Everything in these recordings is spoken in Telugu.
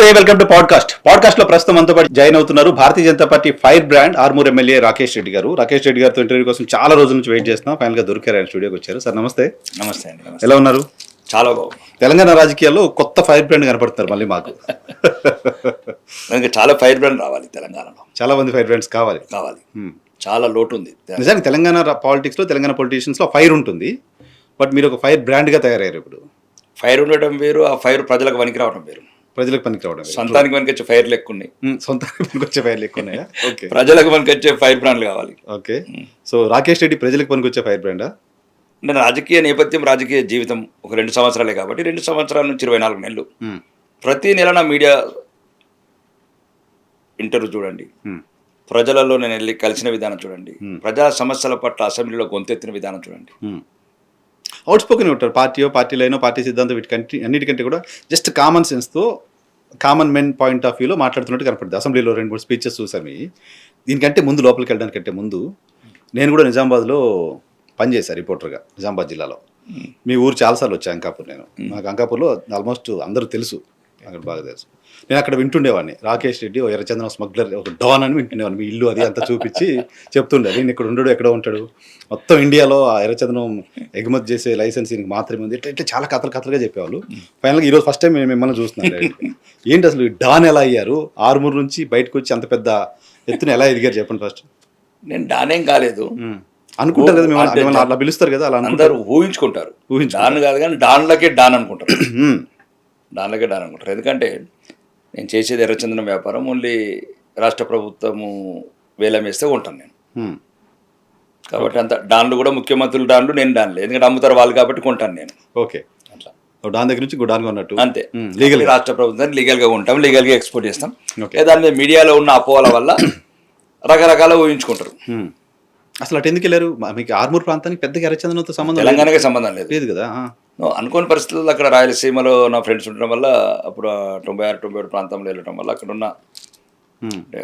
నమస్తే, వెల్కమ్ టు పాడ్కాస్ట్ లో ప్రస్తుతం మనతో పాటు జాయిన్ అవుతున్నారు Bharatiya Janata Party firebrand Armoor MLA Rakesh Reddy గారు. రాకేష్ రెడ్డి గారితో ఇంటర్వ్యూ కోసం చాలా రోజుల నుంచి వెయిట్ చేస్తున్నాం. ఫైనల్ గా దొరికారు, ఆయన స్టూడియోకి వచ్చారు. సార్ నమస్తే. నమస్తే అండి. ఎలా ఉన్నారు? చాలా బాగుంది. తెలంగాణ రాజకీయాల్లో కొత్త ఫైర్ బ్రాండ్ కనపడుతున్నారు మళ్ళీ మాకు. చాలా ఫైర్ బ్రాండ్ రావాలి తెలంగాణలో. చాలా మంది ఫైర్ బ్రాండ్స్ కావాలి. చాలా లోటు ఉంది నిజానికి తెలంగాణ పాలిటిక్స్ లో, తెలంగాణ పొలిటీషియన్స్ లో ఫైర్ ఉంటుంది. బట్ మీరు ఒక ఫైర్ బ్రాండ్ గా తయారయ్యారు. ఇప్పుడు ఫైర్ ఉండటం వేరు, ఆ ఫైర్ ప్రజలకు పనికి రావడం వేరు. ప్రజలకు పనికి రావడం, సొంతానికి పనికి వచ్చే ఫైర్లు ఎక్కువ ఉన్నాయి. సొంతానికి పనికి వచ్చే ఫైర్లు ఎక్కువ ఉన్నాయా? ఓకే. ప్రజలకు పనికి వచ్చే ఫైర్ బ్రాండ్లు కావాలి. ఓకే. సో రాకేష్ రెడ్డి ప్రజలకు పనికి వచ్చే ఫైర్ బ్రాండా? అంటే రాజకీయ నేపథ్యం, రాజకీయ జీవితం ఒక 2 సంవత్సరాలే కాబట్టి 2 సంవత్సరాల నుంచి 24 నెలలు ప్రతి నెల నా మీడియా ఇంటర్వ్యూ చూడండి, ప్రజలలో నేను వెళ్ళి కలిసిన విధానం చూడండి, ప్రజా సమస్యల పట్ల అసెంబ్లీలో గొంతెత్తిన విధానం చూడండి. అవుట్ స్పోకెన్ ఉంటారు. పార్టీలైనో పార్టీ సిద్ధాంతం వీటికంటే అన్నిటికంటే కూడా జస్ట్ కామన్ సెన్స్తో, కామన్ మెన్ పాయింట్ ఆఫ్ వ్యూలో మాట్లాడుతున్నట్టు కనపడుతుంది. అసెంబ్లీలో 2-3 స్పీచెస్ చూసాము. దీనికంటే ముందు, లోపలికి వెళ్ళడానికంటే ముందు నేను కూడా నిజామాబాద్లో పనిచేశాను రిపోర్టర్గా, నిజామాబాద్ జిల్లాలో. మీ ఊరు చాలాసార్లు వచ్చా, అంకాపూర్. నాకు అంకాపూర్లో ఆల్మోస్ట్ అందరూ తెలుసు, అక్కడ బాగా తెలుసు. నేను అక్కడ వింటుండేవాడిని, రాకేష్ రెడ్డి ఓ ఎర్రచందనం స్మగ్లర్, ఒక డాన్ అని వింటుండేవాడిని. మీ ఇల్లు అది అంతా చూపించి చెప్తుండే, నేను ఇక్కడ ఉండడు, ఎక్కడో ఉంటాడు, మొత్తం ఇండియాలో ఆ ఎర్రచందనం ఎగుమతి చేసే లైసెన్స్ ఈయనకి మాత్రమే ఉంది, ఇట్లా చాలా కథలుగా చెప్పేవాళ్ళు. ఫైనల్గా ఈరోజు ఫస్ట్ టైం మిమ్మల్ని చూస్తున్నాను. ఏంటి అసలు డాన్ ఎలా అయ్యారు? ఆర్మూర్ నుంచి బయటకు వచ్చి అంత పెద్ద ఎత్తున ఎలా ఎదిగారు చెప్పండి ఫస్ట్. నేను డానేం కాలేదు అనుకుంటారు కదా, మిమ్మల్ని అలా పిలుస్తారు కదా, అలా అందరూ ఊహించుకుంటారు. డాన్ కాదు కానీ డాన్లకే డాన్ అనుకుంటారు. డాన్లకే డాన్ అనుకుంటారు. ఎందుకంటే నేను చేసేది ఎర్రచందనం వ్యాపారం. ఓన్లీ రాష్ట్ర ప్రభుత్వము వేలం వేస్తే కొంటాను నేను. కాబట్టి అంత డాన్లు కూడా ముఖ్యమంత్రులు డాన్లు, నేను డాన్లే. ఎందుకంటే అమ్ముతారు వాళ్ళు కాబట్టి కొంటాను నేను. ఓకే. అట్లా డాన్ దగ్గర నుంచి డాన్ కొన్నట్టు అంతే. లీగల్ రాష్ట్ర ప్రభుత్వాన్ని లీగల్గా ఉంటాం, లీగల్గా ఎక్స్పోర్ట్ చేస్తాం. దాని మీద మీడియాలో ఉన్న అపోహల వల్ల రకరకాల ఊహించుకుంటారు. అసలు అటు ఎందుకు వెళ్ళారు? మీకు ఆర్మూర్ ప్రాంతానికి పెద్దగా ఎర్రచందనంతో సంబంధం, తెలంగాణకే సంబంధం లేదు కదా. అనుకోని పరిస్థితుల్లో అక్కడ రాయలసీమలో నా ఫ్రెండ్స్ ఉండడం వల్ల, అప్పుడు 96-97 ప్రాంతంలో వెళ్ళడం వల్ల అక్కడ ఉన్న అంటే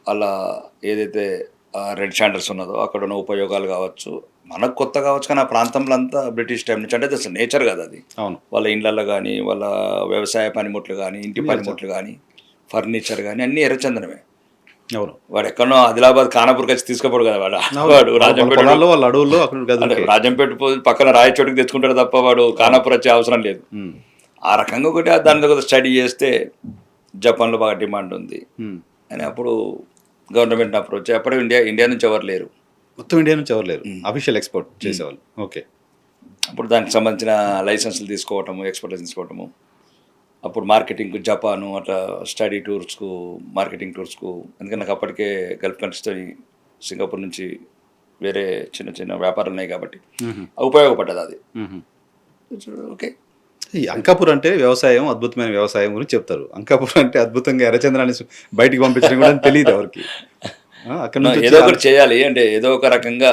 అలా ఏదైతే రెడ్ షాండర్స్ ఉన్నదో అక్కడ ఉన్న ఉపయోగాలు కావచ్చు, మనకు కొత్త కావచ్చు, కానీ ఆ ప్రాంతంలో అంతా బ్రిటిష్ టైం నుంచి, అంటే అసలు నేచర్ కదా అది. వాళ్ళ ఇండ్లలో కానీ, వాళ్ళ వ్యవసాయ పనిముట్లు కానీ, ఇంటి పనిముట్లు కానీ, ఫర్నిచర్ కానీ అన్నీ ఎర్రచందనమే. అవును. వాడు ఎక్కడో ఆదిలాబాద్ ఖానాపూర్కి వచ్చి తీసుకుపోడు కదా. వాడు రాజంపేట పక్కన రాయచోటికి తెచ్చుకుంటాడు తప్ప వాడు ఖానాపూర్ వచ్చే అవసరం లేదు. ఆ రకంగా ఒకటి దాని దగ్గర స్టడీ చేస్తే జపాన్లో బాగా డిమాండ్ ఉంది అని అప్పుడు గవర్నమెంట్ అప్రోచ్. అప్పుడు ఇండియా నుంచి ఎవరు లేరు, మొత్తం ఇండియా నుంచి ఎవరు లేరు, అఫీషియల్ ఎక్స్పోర్ట్ చేసేవాళ్ళు. ఓకే. అప్పుడు దానికి సంబంధించిన లైసెన్సులు తీసుకోవటము, ఎక్స్పోర్ట్ లైసెన్స్ తీసుకోవటము, అప్పుడు మార్కెటింగ్కు జపాను, అట్లా స్టడీ టూర్స్కు, మార్కెటింగ్ టూర్స్కు. ఎందుకంటే నాకు అప్పటికే గల్ఫ్ కంట్రీస్తో, సింగపూర్ నుంచి వేరే చిన్న చిన్న వ్యాపారాలు ఉన్నాయి కాబట్టి ఉపయోగపడ్డది అది. ఓకే. ఈ అంకాపూర్ అంటే వ్యవసాయం, అద్భుతమైన వ్యవసాయం గురించి చెప్తారు. అంకాపూర్ అంటే అద్భుతంగా ఎర్రచంద్రాన్ని బయటికి పంపించడం కూడా తెలియదు ఎవరికి. అక్కడ నుంచి ఏదో ఒకటి చేయాలి అంటే, ఏదో ఒక రకంగా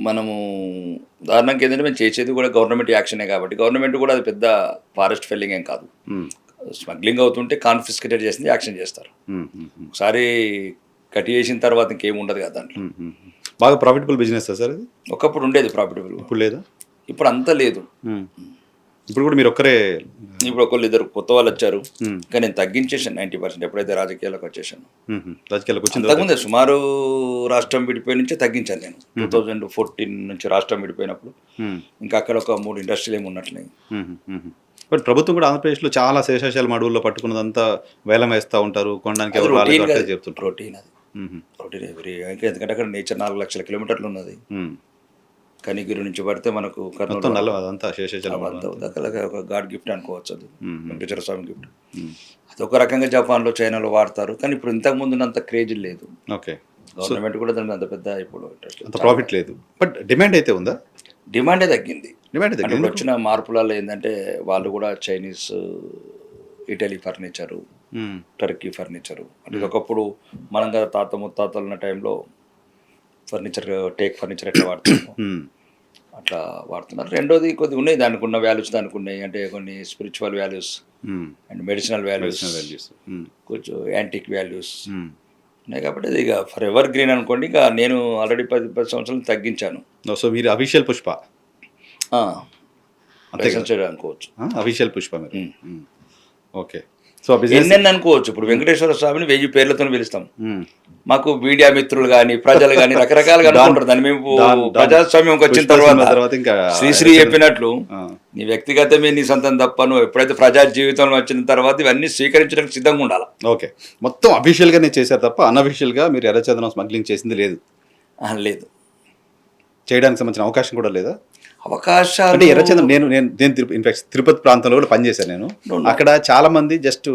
మనము ఉదాహరణకి ఏంటంటే మేము చేసేది కూడా గవర్నమెంట్ యాక్షనే కాబట్టి, గవర్నమెంట్ కూడా అది పెద్ద ఫారెస్ట్ ఫెల్లింగ్ ఏం కాదు. స్మగ్లింగ్ అవుతుంటే కాన్ఫిస్కేటెడ్ చేసింది యాక్షన్ చేస్తారు. ఒకసారి కట్ చేసిన తర్వాత ఇంకేం ఉండదు కదా దాంట్లో. బాగా ప్రాఫిటబుల్ బిజినెస్ సార్ అది? ఒకప్పుడు ఉండేది ప్రాఫిటబుల్, ఇప్పుడు లేదా? ఇప్పుడు అంతా లేదు. ఇప్పుడు కూడా మీరు ఒక్కరే? ఇప్పుడు ఒకళ్ళు ఇద్దరు కొత్త వాళ్ళు వచ్చారు, కానీ నేను తగ్గించేసాను 90%. ఎప్పుడైతే రాజకీయాలకు వచ్చేసాను. రాజకీయాలకు వచ్చింది అంతకుముందే సుమారు రాష్ట్రం విడిపోయి నుంచే తగ్గించాను నేను. 2014 నుంచి రాష్ట్రం విడిపోయినప్పుడు ఇంకా అక్కడ ఒక 3 ఇండస్ట్రీలు ఏమి ఉన్నట్లే. బట్ ప్రభుత్వం కూడా ఆంధ్రప్రదేశ్లో చాలా శేషాశాల అడవుల్లో పట్టుకున్నదంతా వేలం వేస్తూ ఉంటారు, కొనడానికి ఎవరు చెప్తుంటారు. ప్రోటీన్ అది, ప్రోటీన్ ఎవరి. ఎందుకంటే అక్కడ నేచర్ 4 లక్షల కిలోమీటర్లు ఉన్నది. కనిగిరి నుంచి పడితే మనకు కర్నూలు అదంతా ఒక గాడ్ గిఫ్ట్ అనుకోవచ్చు, అది వెంకటేశ్వర స్వామి గిఫ్ట్. అదొక రకంగా జపాన్లో, చైనాలో వాడతారు, కానీ ఇప్పుడు ఇంతకు ముందు అంత క్రేజ్ లేదు. ఓకే. గవర్నమెంట్ కూడా దానికి అంత పెద్ద ఇప్పుడు అంత ప్రాఫిట్ లేదు. బట్ డిమాండ్ అయితే ఉందా? డిమాండే తగ్గింది. ఇప్పుడు వచ్చిన మార్పులలో ఏంటంటే వాళ్ళు కూడా Chinese, Italy furniture, Turkey furniture, అంటే ఒకప్పుడు మనం కదా తాత ముత్తాతలు ఉన్న టైంలో ఫర్నిచర్, టేక్ ఫర్నిచర్ ఎట్లా వాడుతున్నాం అట్లా వాడుతున్నారు. రెండోది కొద్దిగా ఉన్నాయి, దానికి ఉన్న వాల్యూస్ దానికి ఉన్నాయి. అంటే కొన్ని spiritual values and medicinal values, కొంచెం యాంటిక్ వాల్యూస్ ఉన్నాయి. కాబట్టి ఇది ఇక ఫర్ ఎవర్ గ్రీన్ అనుకోండి. ఇక నేను ఆల్రెడీ 10 సంవత్సరాలు తగ్గించాను. సో మీరు అఫీషియల్ పుష్ప అనుకోవచ్చు, అఫీషియల్ పుష్ప మీరు. ఓకే. సో బిజినెస్ ఎన్నెన్ని అనుకోవచ్చు. ఇప్పుడు వెంకటేశ్వర స్వామిని 1000 పేర్లతో పిలుస్తాం. మాకు మీడియా మిత్రులు కానీ ప్రజలు కానీ రకరకాలుగా అనుకుంటారు దాన్ని. మేము ప్రజాస్వామ్యంకి వచ్చిన తర్వాత ఇంకా శ్రీశ్రీ చెప్పినట్లు నీ వ్యక్తిగతమే నీ సొంతం తప్ప, నువ్వు ఎప్పుడైతే ప్రజా జీవితంలో వచ్చిన తర్వాత ఇవన్నీ స్వీకరించడానికి సిద్ధంగా ఉండాలి. ఓకే, మొత్తం అఫీషియల్గా నేను చేశారు తప్ప అన్అఫీషియల్గా మీరు ఎర్రచందనం స్మగ్లింగ్ చేసింది లేదు? లేదు, చేయడానికి సంబంధించిన అవకాశం కూడా లేదా? అవకాశాలు అంటే ఎర్రచందనం నేను నేను నేను ఇన్ఫాక్ట్ తిరుపతి ప్రాంతంలో కూడా పనిచేశాను నేను. అక్కడ చాలా మంది జస్ట్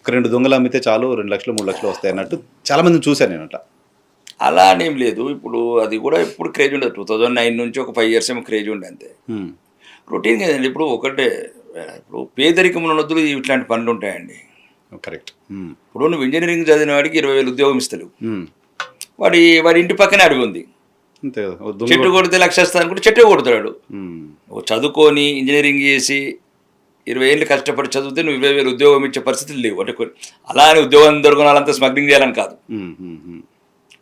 ఒక 2 దొంగలు అమ్మితే చాలు 2 లక్షలు 3 లక్షలు వస్తాయి అన్నట్టు చాలా మందిని చూశాను నేను. అట్లా అలా అనేం లేదు. ఇప్పుడు అది కూడా ఎప్పుడు క్రేజ్ ఉండదు. 2009 నుంచి ఒక 5 years ఏమో క్రేజ్ ఉండే అంతే. రొటీన్ కదండి. ఇప్పుడు ఒకటే, ఇప్పుడు పేదరికం ఉన్నదులు ఇట్లాంటి పనులు ఉంటాయండి. కరెక్ట్. ఇప్పుడు నువ్వు ఇంజనీరింగ్ చదివిన వాడికి 20,000 ఉద్యోగం ఇస్తలేవు. వాడి ఇంటి పక్కనే అడవి ఉంది, చెట్టు కొడితే 1,00,000 ఇస్తాను అనుకుంటే చెట్టు కొడతాడు. చదువుకొని ఇంజనీరింగ్ చేసి 20 ఏళ్ళు కష్టపడి చదివితే నువ్వు 20,000 ఉద్యోగం ఇచ్చే పరిస్థితులు లేవు. అంటే అలా అని ఉద్యోగం దొరకని వాళ్ళంతా స్మగ్లింగ్ చేయాలని కాదు.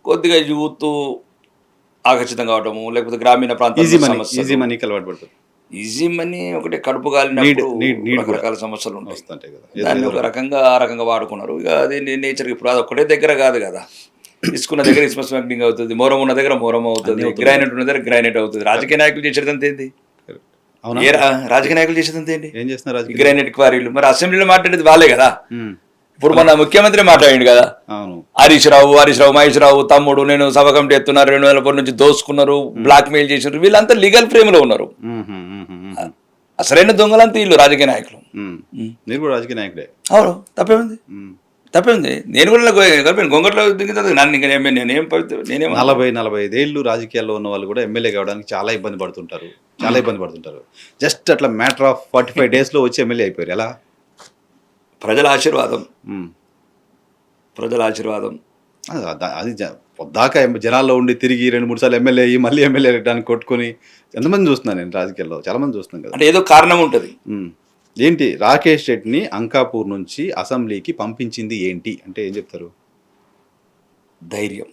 కొద్దిగా యూత్ ఆకర్షితం కావటము, లేకపోతే గ్రామీణ ప్రాంతాల్లో ఈజీ మనీ ఒకటే కడుపు కాలినప్పుడు రకరకాల సమస్యలు ఉంటాయి. దాన్ని ఒక రకంగా ఆ రకంగా వాడుకున్నారు. ఇక అది నేచర్. ఇప్పుడు అది ఒక్కటే దగ్గర కాదు కదా. తీసుకున్న దగ్గర ఇసుమ స్మగ్లింగ్ అవుతుంది, మోరం ఉన్న దగ్గర మోరం అవుతుంది, గ్రానైట్ ఉన్న దగ్గర గ్రానైట్ అవుతుంది. రాజకీయ నాయకులు చేసేదంత ఏంటి? రాజకీయ నాయకులు చేసేదంత ఏంటి? ఏం చేస్తున్నారు? గ్రానైట్ క్వారీలు. మరి అసెంబ్లీలో మాట్లాడేది వాళ్ళే కదా. ఇప్పుడు మన ముఖ్యమంత్రి మాట్లాడిండు కదా, హరీష్ రావు, మహేష్ రావు తమ్ముడు నేను సభ కమిటీ ఎత్తున్నారు, 2004 నుంచి దోసుకున్నారు, బ్లాక్ మెయిల్ చేసినారు. వీళ్ళంతా లీగల్ ఫ్రేమ్ లో ఉన్నారు. అసలైన దొంగలంతా వీళ్ళు రాజకీయ నాయకులు. మీరు కూడా రాజకీయ నాయకుడే. అవును, తప్పేముంది. నేను కూడా గొంగట్లో దిగుతుంది. నేనేం 40-45 ఏళ్ళు రాజకీయాల్లో ఉన్న వాళ్ళు కూడా ఎమ్మెల్యే కావడానికి చాలా ఇబ్బంది పడుతుంటారు. జస్ట్ అట్లా మ్యాటర్ ఆఫ్ 45 days లో వచ్చి ఎమ్మెల్యే అయిపోయారు. ఎలా? ప్రజల ఆశీర్వాదం. అది పొద్దాక జనాల్లో ఉండి తిరిగి 2-3 సార్లు ఎమ్మెల్యే అయ్యి మళ్ళీ ఎమ్మెల్యే అయ్యడానికి కొట్టుకొని ఎంతమంది చూస్తున్నాను నేను రాజకీయాల్లో. చాలా మంది చూస్తున్నాను కదా. అంటే ఏదో కారణం ఉంటుంది. ఏంటి రాకేష్ రెడ్డిని అంకాపూర్ నుంచి అసెంబ్లీకి పంపించింది ఏంటి అంటే ఏం చెప్తారు? ధైర్యం.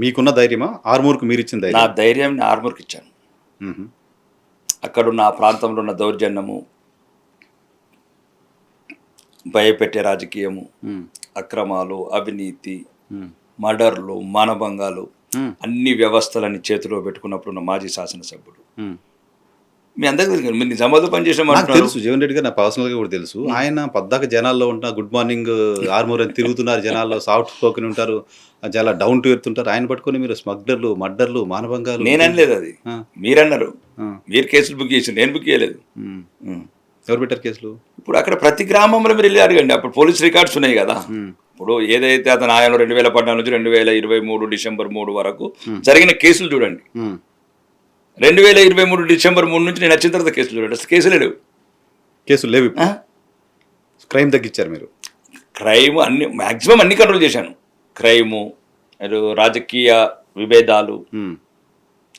మీకున్న ధైర్యమా, ఆర్మూర్కు మీరు ఇచ్చిన ధైర్యం? నా ధైర్యం ఆర్మూర్కి ఇచ్చాను. అక్కడున్న ఆ ప్రాంతంలో ఉన్న దౌర్జన్యము, భయపెట్టే రాజకీయము, అక్రమాలు, అవినీతి, మర్డర్లు, మానభంగాలు, అన్ని వ్యవస్థలని చేతిలో పెట్టుకున్నప్పుడు ఉన్న మాజీ శాసనసభ్యుడు. మీ అందరికీ తెలుసు, మీరు నిజామాబాద్లో పనిచేసిన తెలుసు. జీవన్ రెడ్డి గారు నా పర్సనల్గా కూడా తెలుసు. ఆయన పద్దాక జనాల్లో ఉంటున్న గుడ్ మార్నింగ్ ఆర్మూర్ అని తిరుగుతున్నారు. జనాల్లో సాఫ్ట్ స్పోకెన్ ఉంటారు, చాలా డౌన్ టు ఎర్త్ ఉంటారు. ఆయన పట్టుకొని మీరు స్మగ్లర్లు, మర్డర్లు, మానభంగాలు. నేననలేదు, అది మీరన్నారు. మీరు కేసులు బుక్ చేసి, నేను బుక్ చేయలేదు. ఎవరు పెట్టారు కేసులు? ఇప్పుడు అక్కడ ప్రతి గ్రామంలో మీరు వెళ్ళి అడగండి. అప్పుడు పోలీస్ రికార్డ్స్ ఉన్నాయి కదా. ఇప్పుడు ఏదైతే అతను ఆయనలో 2014 నుంచి 2023 December 3 వరకు జరిగిన కేసులు చూడండి. 2023 December 3 నుంచి నేను వచ్చిన తర్వాత కేసులు చూడండి. అసలు కేసులు లేవు. క్రైమ్ తగ్గించారు మీరు. క్రైమ్ అన్ని మ్యాక్సిమం అన్ని కంట్రోల్ చేశాను. క్రైము, రాజకీయ విభేదాలు,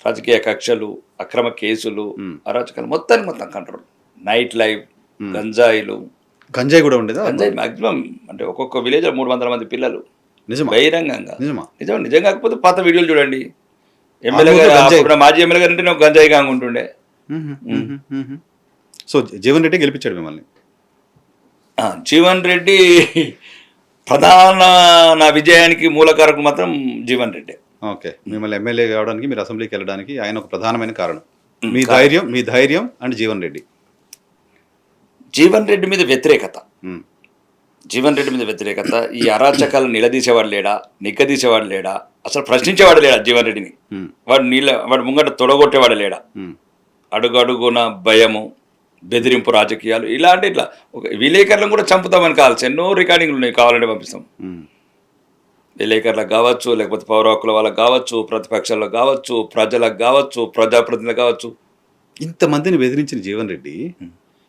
రాజకీయ కక్షలు, అక్రమ కేసులు, అరాచకాలు మొత్తం కంట్రోల్. నైట్ లైఫ్, గంజాయి కూడా ఉండేదా? గంజాయి మ్యాక్సిమం. అంటే ఒక్కొక్క విలేజ్ 300 మంది పిల్లలు బహిరంగంగా. నిజం కాకపోతే పాత వీడియోలు చూడండి. ఎమ్మెల్యే గారు, మాజీ ఎమ్మెల్యే గారు అంటే నాకు గంజాయి గాంగ్ ఉంటుండే. సో జీవన్ రెడ్డి గెలిపించాడు మిమ్మల్ని? జీవన్ రెడ్డి ప్రధాన నా విజయానికి మూలకారకు మాత్రం జీవన్ రెడ్డి. ఓకే, మిమ్మల్ని ఎమ్మెల్యే కావడానికి, మీరు అసెంబ్లీకి వెళ్ళడానికి ఆయన ఒక ప్రధానమైన కారణం. మీ ధైర్యం అండ్ జీవన్ రెడ్డి. జీవన్ రెడ్డి మీద వ్యతిరేకత. ఈ అరాచకాలను నిలదీసేవాడు లేడా, నిగ్గదీసేవాడు లేడా, అసలు ప్రశ్నించేవాడు లేడా జీవన్ రెడ్డిని? వాడు ముంగట తొడగొట్టేవాడు లేడా? అడుగడుగున భయము, బెదిరింపు రాజకీయాలు, ఇట్లా ఒక విలేకరులను కూడా చంపుతామని కావాల్సి ఎన్నో రికార్డింగ్లు ఉన్నాయి, కావాలంటే పంపిస్తాం. విలేకరులకు కావచ్చు, లేకపోతే పౌర హక్కుల వాళ్ళకి కావచ్చు, ప్రతిపక్షాలకు కావచ్చు, ప్రజలకు కావచ్చు, ప్రజాప్రతినిధులకు కావచ్చు. ఇంతమందిని బెదిరించిన జీవన్ రెడ్డి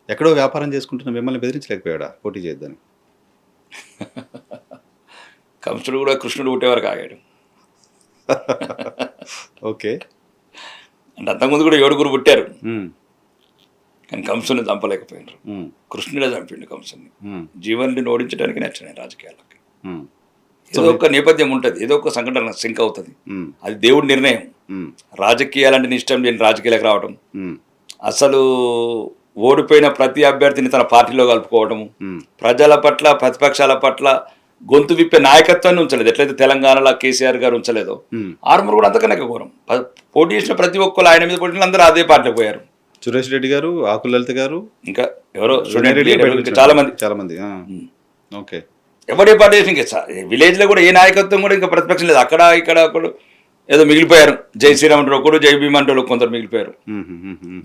ఎక్కడో వ్యాపారం చేసుకుంటున్న మిమ్మల్ని బెదిరించలేకపోయాడా పోటీ చేద్దని? కంసుడు కూడా కృష్ణుడు పుట్టేవారికి ఆగాడు. ఓకే, అంటే అంతకుముందు కూడా 7 పుట్టారు, కానీ కంసుని చంపలేకపోయినారు. కృష్ణుడే చంపిండు కంసుని. జీవన్ రెడ్డిని ఓడించడానికి నచ్చినాయి రాజకీయాలకి. ఏదో ఒక నేపథ్యం ఉంటుంది, ఏదో ఒక సంఘటన సింక్ అవుతుంది. అది దేవుడి నిర్ణయం. రాజకీయాలంటే ఇష్టం లేని రాజకీయాలకు రావడం, అసలు ఓడిపోయిన ప్రతి అభ్యర్థిని తన పార్టీలో కలుపుకోవడము, ప్రజల పట్ల ప్రతిపక్షాల పట్ల గొంతు విప్పే నాయకత్వాన్ని ఉంచలేదు. ఎట్లయితే తెలంగాణలో కేసీఆర్ గారు ఉంచలేదో ఆర్మూర్ కూడా అంతకన్నా ఘోరం. పోటీ చేసిన ప్రతి ఒక్కరు ఆయన మీద పోటీ అందరూ అదే పార్టీలో పోయారు. సురేష్ రెడ్డి గారు, ఆకుల లలిత గారు, ఇంకా ఎవరో చాలా మంది ఓకే, ఎవడే పార్టీ చేసిన ఇంకా విలేజ్ లో కూడా ఏ నాయకత్వం కూడా ఇంకా ప్రతిపక్షం లేదు. అక్కడ ఇక్కడ ఒకడు ఏదో మిగిలిపోయారు. జై శ్రీరామ్ అంటే ఒకడు, జై భీమ్ అంటే కొందరు మిగిలిపోయారు.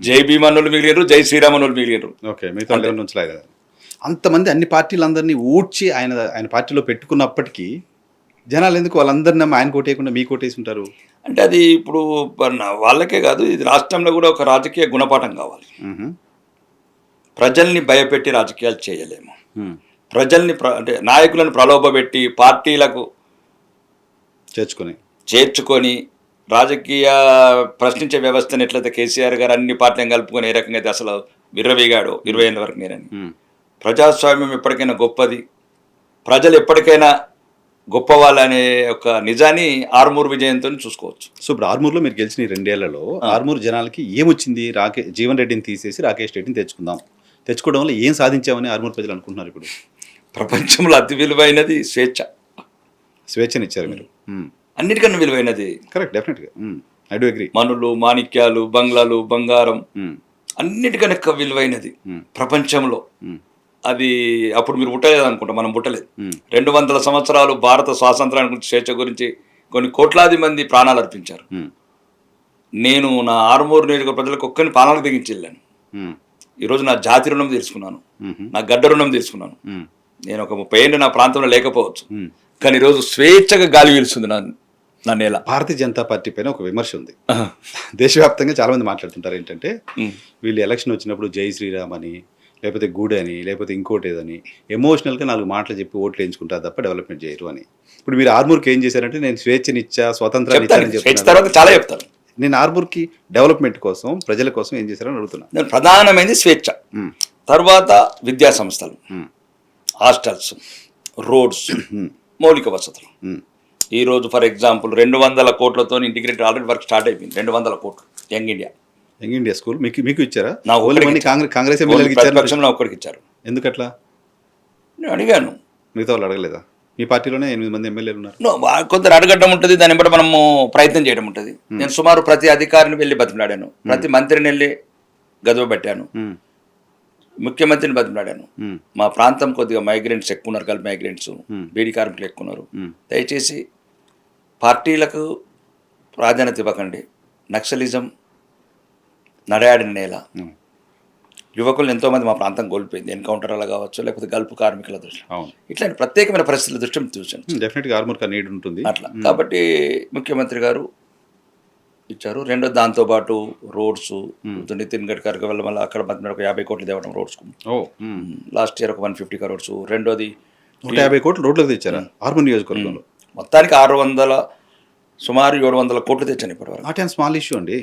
జై భీమ్ అన్నోళ్ళు మిగిలినారు, జై శ్రీరామ్ అన్నోళ్ళు మిగిలినారు. ఓకే, మిగతా అంతమంది అన్ని పార్టీలందరినీ ఊడ్చి ఆయన పార్టీలో పెట్టుకున్నప్పటికీ జనాలు ఎందుకు వాళ్ళందరినీ ఆయన కోటేయకుండా మీ కోటేసి ఉంటారు? అంటే అది ఇప్పుడు వాళ్ళకే కాదు, ఇది రాష్ట్రంలో కూడా ఒక రాజకీయ గుణపాఠం కావాలి. ప్రజల్ని భయపెట్టి రాజకీయాలు చేయలేము. ప్రజల్ని అంటే నాయకులను ప్రలోభపెట్టి పార్టీలకు చేర్చుకొని రాజకీయ ప్రశ్నించే వ్యవస్థను ఎట్లయితే కేసీఆర్ గారు అన్ని పార్టీలను కలుపుకొని ఏ రకంగా అయితే అసలు విర్రవీగాడు 20 ఏళ్ళ వరకు నేనని. ప్రజాస్వామ్యం ఎప్పటికైనా గొప్పది, ప్రజలు ఎప్పటికైనా గొప్పవాళ్ళనే ఒక నిజాన్ని ఆర్మూర్ విజయంతో చూసుకోవచ్చు. సో ఇప్పుడు ఆర్మూర్లో మీరు గెలిచిన 2 ఏళ్లలో ఆర్మూర్ జనాలకి ఏమొచ్చింది? జీవన్ రెడ్డిని తీసేసి రాకేష్ రెడ్డిని తెచ్చుకోవడం వల్ల ఏం సాధించామని ఆర్మూర్ ప్రజలు అనుకుంటున్నారు? ఇప్పుడు ప్రపంచంలో అతి విలువైనది స్వేచ్ఛనిచ్చారు మీరు. అన్నిటికన్నా విలువైనది. కరెక్ట్, డెఫినెట్గా ఐ డు అగ్రీ. మనులు, మాణిక్యాలు, బంగ్లాలు, బంగారం అన్నిటికన్నా విలువైనది ప్రపంచంలో. అది అప్పుడు మీరు పుట్టలేదు అనుకుంటా, మనం పుట్టలేదు. 200 సంవత్సరాలు భారత స్వాతంత్రాన్ని గురించి, స్వేచ్ఛ గురించి కొన్ని కోట్లాది మంది ప్రాణాలు అర్పించారు. నేను నా ఆర్మూర్ నియోజక ప్రజలకు ఒక్కరిని ప్రాణాలకు తెగించి వెళ్ళాను. ఈరోజు నా జాతి రుణం తీసుకున్నాను, నా గడ్డ రుణం తీసుకున్నాను. నేను ఒక 30 ఏళ్ళు నా ప్రాంతంలో లేకపోవచ్చు, కానీ ఈరోజు స్వేచ్ఛగా గాలి వీలుస్తుంది నా నేల. భారతీయ జనతా పార్టీ పైన ఒక విమర్శ ఉంది. దేశవ్యాప్తంగా చాలా మంది మాట్లాడుతుంటారు ఏంటంటే, వీళ్ళు ఎలక్షన్ వచ్చినప్పుడు జై శ్రీరామ్ అని, లేకపోతే గుడ్ అని, లేకపోతే ఇంకోటి ఏదని ఎమోషనల్గా 4 మాటలు చెప్పి ఓట్లు వేయించుకుంటారు తప్ప డెవలప్మెంట్ చేయరు అని. ఇప్పుడు మీరు ఆర్మూర్కి ఏం చేశారంటే, నేను స్వేచ్ఛనిచ్చా, స్వతంత్రాన్ని చాలా చెప్తాను. నేను ఆర్మూర్కి డెవలప్మెంట్ కోసం, ప్రజల కోసం ఏం చేశారని అడుగుతున్నాను. నేను ప్రధానమైనది స్వేచ్ఛ, తర్వాత విద్యా సంస్థలు, హాస్టల్స్, రోడ్స్, మౌలిక వసతులు. ఈరోజు ఫర్ ఎగ్జాంపుల్ 200 కోట్లతో ఇంటిగ్రేటెడ్ ఆల్రెడీ వర్క్ స్టార్ట్ అయిపోయింది. 200 కోట్లు యంగ్ ఇండియా స్కూల్ మీకు ఇచ్చారా? నా కాంగ్రెస్ ప్రతిపక్షంలో ఒక్కడికి ఇచ్చారు. ఎందుకట్లా? నేను అడిగాను, మిగతా వాళ్ళు అడగలేదా? మీ పార్టీలోనే 8 మంది ఎమ్మెల్యేలు ఉన్నారు. కొందరు అడగడం ఉంటుంది, దాన్ని బట్టి మనము ప్రయత్నం చేయడం ఉంటుంది. నేను సుమారు ప్రతి అధికారిని వెళ్ళి బతిమలాడాను, ప్రతి మంత్రిని వెళ్ళి గదువ పెట్టాను, ముఖ్యమంత్రిని బతిమలాడాను. మా ప్రాంతం కొద్దిగా మైగ్రెంట్స్ ఎక్కువ ఉన్నారు, కలిపి మైగ్రెంట్స్, బీడీ కార్మికులు ఎక్కువ ఉన్నారు. దయచేసి పార్టీలకు ప్రాధాన్యత ఇవ్వకండి. నక్సలిజం నడయాడిన నేల. యువకులు ఎంతోమంది మా ప్రాంతం కోల్పోయింది, ఎన్కౌంటర్ల కావచ్చు, లేకపోతే గల్ఫ్ కార్మికుల దృష్టి, ఇట్లాంటి ప్రత్యేకమైన పరిస్థితుల దృష్టి చూసాను. డెఫినెట్గా ఆర్మూర్ నీడ్ ఉంటుంది అట్లా. కాబట్టి ముఖ్యమంత్రి గారు ఇచ్చారు. రెండో దాంతోపాటు రోడ్స్, నితిన్ గడ్కరీ వల్ల మళ్ళీ అక్కడ ఒక 50 కోట్లు తేవడం రోడ్స్కు. లాస్ట్ ఇయర్ ఒక 150 crores. రెండోది 150 కోట్లు రోడ్లకు తెచ్చారా ఆర్మూర్ నియోజకవర్గంలో? మొత్తానికి 600, సుమారు 700 కోట్లు తెచ్చాను ఇప్పటివరకు. నాట్ ఏం స్మాల్ ఇష్యూ అండి.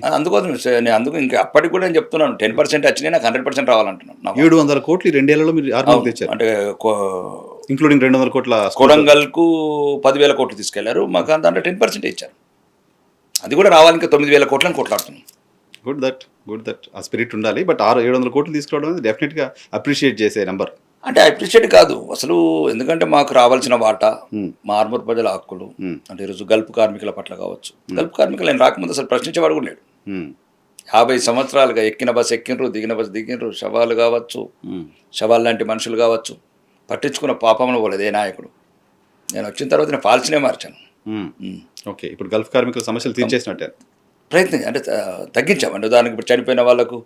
అందుకు ఇంకా అప్పటికి కూడా నేను చెప్తున్నాను, 10% వచ్చినాయి, నాకు 100% రావాలంటున్నాను. 700 కోట్లు 2 ఏళ్లలో మీరు ఆర్మూర్ తెచ్చారు, అంటే ఇంక్లూడింగ్ 200 కోట్ల. కొడంగల్కు 10,000 కోట్లు తీసుకెళ్లారు, మాకు దాంట్లో 10% ఇచ్చారు. అది కూడా రావాలి, ఇంకా 9,000 కోట్లని కొట్లాడుతున్నాం. గుడ్ దట్ ఆ స్పిరిట్ ఉండాలి. బట్ 700 కోట్లు తీసుకురావడం అనేది డెఫినెట్గా అప్రిషియేట్ చేసే నెంబర్. అంటే అప్రిషియేట్ కాదు అసలు, ఎందుకంటే మాకు రావాల్సిన వాటా, మా ఆర్మూర్ ప్రజల హక్కులు. అంటే ఈరోజు గల్ఫ్ కార్మికుల పట్ల కావచ్చు, గల్ఫ్ కార్మికులు నేను రాకముందు అసలు ప్రశ్నించేవాడు కూడా లేడు. 50 సంవత్సరాలుగా ఎక్కిన బస్సు ఎక్కినరు, దిగిన బస్సు దిగినరు, శవాలు కావచ్చు, శవాలు లాంటి మనుషులు కావచ్చు, పట్టించుకున్న పాపంలో పోలేదు ఏ నాయకుడు. నేను వచ్చిన తర్వాత నేను పాలసీనే మార్చాను. ఓకే, ఇప్పుడు గల్ఫ్ కార్మికుల సమస్యలు తీర్చేసినట్టే ప్రయత్నం, అంటే తగ్గించామండి. దానికి ఇప్పుడు చనిపోయిన వాళ్ళకు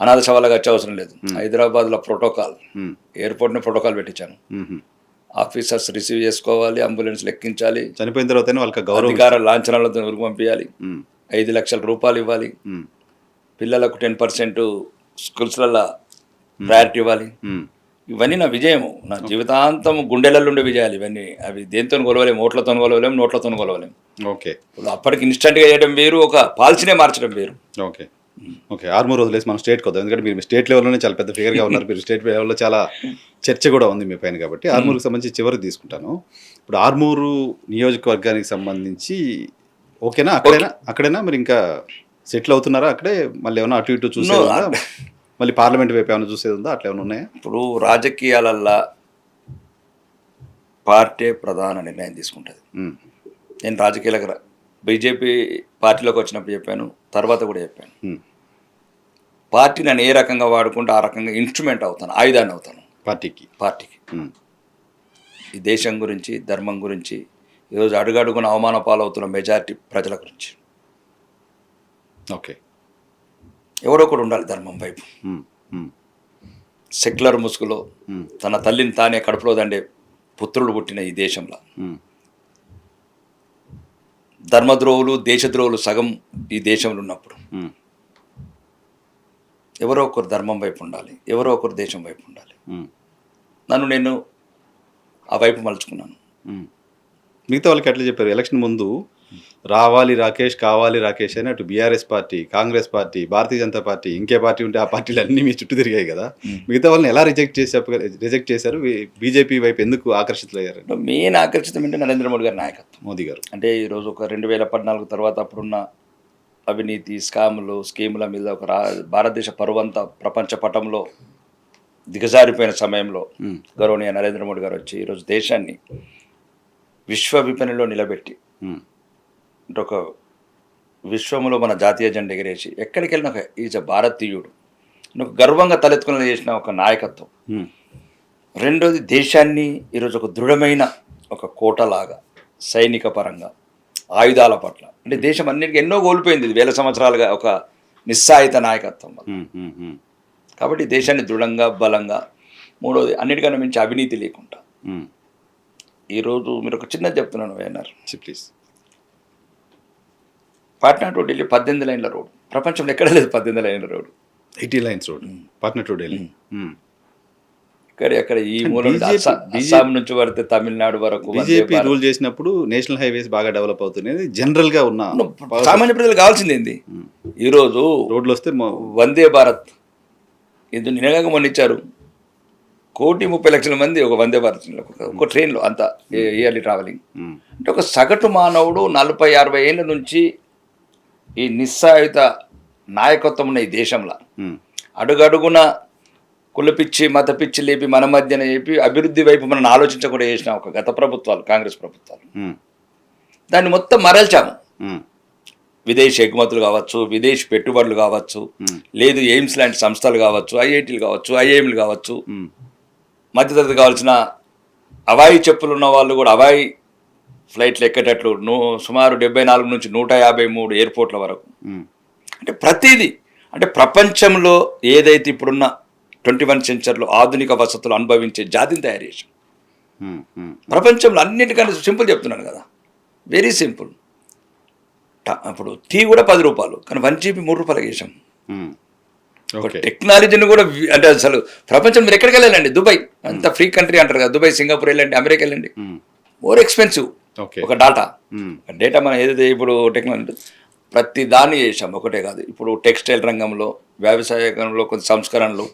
అనాథ శవాలుగా వచ్చే అవసరం లేదు. హైదరాబాద్లో ప్రోటోకాల్, ఎయిర్పోర్ట్ని ప్రోటోకాల్ పెట్టించాను. ఆఫీసర్స్ రిసీవ్ చేసుకోవాలి, అంబులెన్స్ లెక్కించాలి, చనిపోయిన తర్వాత వాళ్ళకి అధికార లాంఛనాలతో ఊరికి పంపించాలి, 5 లక్షల రూపాయలు ఇవ్వాలి, పిల్లలకు 10% స్కూల్స్లలో ప్రయారిటీ ఇవ్వాలి. ఇవన్నీ నా విజయము, నా జీవితాంతం గుండెలలో ఉండే విజయాలు ఇవన్నీ. అవి దేంతో కొలవలేము, ఓట్లతో కొలవలేము, నోట్లతో కొలవలేము. ఓకే, అప్పటికి ఇన్స్టెంట్గా చేయడం వేరు, ఒక పాలసీనే మార్చడం వేరు. ఓకే, ఆర్మూర్ వదిలేసి మనం స్టేట్కి వద్దాం. ఎందుకంటే మీరు స్టేట్ లెవెల్లోనే చాలా పెద్ద ఫిగర్గా ఉన్నారు, మీరు స్టేట్ లెవెల్లో చాలా చర్చ కూడా ఉంది మీ పైన. కాబట్టి ఆర్మూర్కి సంబంధించి చివరికి తీసుకుంటాను. ఇప్పుడు ఆర్మూరు నియోజకవర్గానికి సంబంధించి ఓకేనా? అక్కడైనా మీరు ఇంకా సెటిల్ అవుతున్నారా? అక్కడే మళ్ళీ ఏమైనా అటు ఇటు చూసారా? మళ్ళీ పార్లమెంట్ వైపు ఏమైనా చూసేది ఉందా, అట్లా ఏమైనా ఉన్నాయా? ఇప్పుడు రాజకీయాలల్లా పార్టీ ప్రధాన నిర్ణయం తీసుకుంటుంది. నేను రాజకీయాలకు బీజేపీ పార్టీలోకి వచ్చినప్పుడు చెప్పాను, తర్వాత కూడా చెప్పాను. పార్టీ నన్ను ఏ రకంగా వాడుకుంటే ఆ రకంగా ఇన్స్ట్రుమెంట్ అవుతాను, ఆయుధాన్ని అవుతాను పార్టీకి. ఈ దేశం గురించి, ధర్మం గురించి, ఈరోజు అడుగడుగున అవమాన పాలవుతున్న మెజారిటీ ప్రజల గురించి. ఓకే, ఎవరో ఒకడు ఉండాలి ధర్మం వైపు. సెక్యులర్ ముసుగులో తన తల్లిని తానే కడుపులో దండే పుత్రులు పుట్టిన ఈ దేశంలో ధర్మద్రోహులు, దేశద్రోహులు సగం ఈ దేశంలో ఉన్నప్పుడు ఎవరో ఒకరు ధర్మం వైపు ఉండాలి, ఎవరో ఒకరు దేశం వైపు ఉండాలి. నేను ఆ వైపు మలుచుకున్నాను. మిగతా వాళ్ళకి ఎట్లా చెప్పారు? ఎలక్షన్ ముందు రావాలి రాకేష్, కావాలి రాకేష్ అని అటు బీఆర్ఎస్ పార్టీ, కాంగ్రెస్ పార్టీ, భారతీయ జనతా పార్టీ, ఇంకే పార్టీ ఉంటే ఆ పార్టీలు అన్నీ మీ చుట్టూ తిరిగాయి కదా. మిగతా వాళ్ళని ఎలా రిజెక్ట్ చేశారు? బీజేపీ వైపు ఎందుకు ఆకర్షితులయ్యారు? మెయిన్ ఆకర్షితం అంటే నరేంద్ర మోడీ గారి నాయకత్వం. మోదీ గారు అంటే ఈరోజు ఒక 2014 తర్వాత అప్పుడున్న అవినీతి, స్కీముల మీద ఒక భారతదేశ పరువంతా ప్రపంచ పటంలో దిగజారిపోయిన సమయంలో గౌరవనీయ నరేంద్ర మోడీ గారు వచ్చి ఈరోజు దేశాన్ని విశ్వ విపణిలో నిలబెట్టి, అంటే ఒక విశ్వంలో మన జాతీయ జెండా ఎగిరేసి ఎక్కడికి వెళ్ళినా ఈజ్ అ భారతీయుడు ఒక గర్వంగా తలెత్తుకుని చేసిన ఒక నాయకత్వం. రెండోది, దేశాన్ని ఈరోజు ఒక దృఢమైన ఒక కోటలాగా సైనిక పరంగా, ఆయుధాల పట్ల, అంటే దేశం అన్నిటికీ ఎన్నో కోల్పోయింది వేల సంవత్సరాలుగా ఒక నిస్సాయిత నాయకత్వం వల్ల. కాబట్టి దేశాన్ని దృఢంగా, బలంగా. మూడోది, అన్నిటికన్నా మించి అవినీతి లేకుండా. ఈరోజు మీరు ఒక చిన్నది చెప్తున్నాను వేయన్నారు, ప్లీజ్. పాట్నా టు ఢిల్లీ 18 లైన్ల రోడ్, ప్రపంచంలో ఎక్కడ లేదు 18 లైన్ల road. 80 lines road Patna to Delhi. అక్కడ ఈ మూల అస్సాం నుంచి పడితే తమిళనాడు వరకు బీజేపీ రూల్ చేసినప్పుడు నేషనల్ హైవేస్ బాగా డెవలప్ అవుతున్నాయి. జనరల్ గా ఉన్న సామాన్య ప్రజలకు కావాల్సింది ఏంది? ఈరోజు రోడ్లు వస్తే వందే భారత్ ఇది నినగా మొన్నిచ్చారు. 1,30,00,000 మంది ఒక వందే భారత్ ఒక ట్రైన్లో అంత ఇయర్లీ ట్రావెలింగ్. అంటే ఒక సగటు మానవుడు 40-60 ఏళ్ళ నుంచి ఈ నిస్సాయుత నాయకత్వం ఉన్న ఈ దేశంలో అడుగడుగున కులపిచ్చి, మత పిచ్చి లేపి మన మధ్యన చెప్పి అభివృద్ధి వైపు మనం ఆలోచించకుండా చేసిన ఒక గత ప్రభుత్వాలు, కాంగ్రెస్ ప్రభుత్వాలు, దాన్ని మొత్తం మరల్చాము. విదేశీ ఎగుమతులు కావచ్చు, విదేశీ పెట్టుబడులు కావచ్చు, లేదు ఎయిమ్స్ లాంటి సంస్థలు కావచ్చు, ఐఐటీలు కావచ్చు, ఐఐఎంలు కావచ్చు, మధ్యతరగతి కావాల్సిన హవాయి చెప్పులు ఉన్న వాళ్ళు కూడా హవాయి ఫ్లైట్లు ఎక్కేటట్లు సుమారు 74 నుంచి 153 ఎయిర్పోర్ట్ల వరకు. అంటే ప్రతిదీ, అంటే ప్రపంచంలో ఏదైతే ఇప్పుడున్న 21వ సెంచరీలో ఆధునిక వసతులు అనుభవించే జాతిని తయారు చేసాం. ప్రపంచంలో అన్నిటికన్నా సింపుల్ చెప్తున్నాను కదా, వెరీ సింపుల్. అప్పుడు టీ కూడా 10 రూపాయలు, కానీ 1 GB 3 రూపాయలకి వేసాం. టెక్నాలజీని కూడా, అంటే అసలు ప్రపంచం మీరు ఎక్కడికి వెళ్ళాలండి, దుబాయ్ అంత ఫ్రీ కంట్రీ అంటారు కదా, దుబాయ్, సింగపూర్ వెళ్ళండి, అమెరికా వెళ్ళండి, మోర్ ఎక్స్పెన్సివ్ ఒక డేటా మనం ఏదైతే ఇప్పుడు టెక్నాలజీ ప్రతి దాన్ని చేసాం. ఒకటే కాదు, ఇప్పుడు టెక్స్టైల్ రంగంలో, వ్యవసాయ రంగంలో కొంత సంస్కరణలు.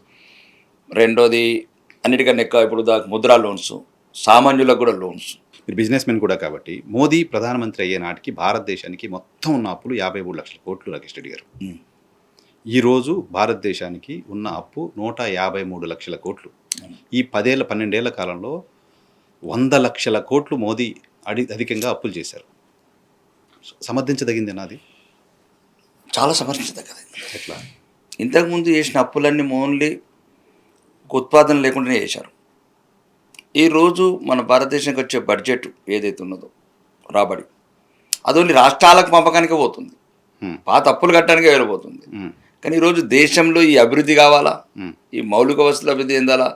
రెండోది, అన్నిటికన్నా ఎక్కువ ఇప్పుడు ముద్రా లోన్స్, సామాన్యులకు కూడా లోన్స్. మీరు బిజినెస్ మెన్ కూడా కాబట్టి, మోదీ ప్రధానమంత్రి అయ్యే నాటికి భారతదేశానికి మొత్తం ఉన్న అప్పులు 53 లక్షల కోట్లు రాకేష్ రెడ్డి గారు. ఈరోజు భారతదేశానికి ఉన్న అప్పు 153 లక్షల కోట్లు. ఈ 10-12 ఏళ్ల కాలంలో 100 లక్షల కోట్లు మోదీ అధికంగా అప్పులు చేశారు. సమర్థించదగింది నాది? చాలా సమర్థించదగ్గది. ఎట్లా? ఇంతకుముందు చేసిన అప్పులన్నీ ఓన్లీ ఉత్పాదన లేకుండానే చేశారు. ఈరోజు మన భారతదేశానికి వచ్చే బడ్జెట్ ఏదైతే ఉన్నదో, రాబడి, అది ఓన్లీ రాష్ట్రాలకు పంపకానికే పోతుంది, పాత అప్పులు కట్టడానికే వెళ్ళిపోతుంది. కానీ ఈరోజు దేశంలో ఈ అభివృద్ధి కావాలా, ఈ మౌలిక వసతుల అభివృద్ధి చెందాలా.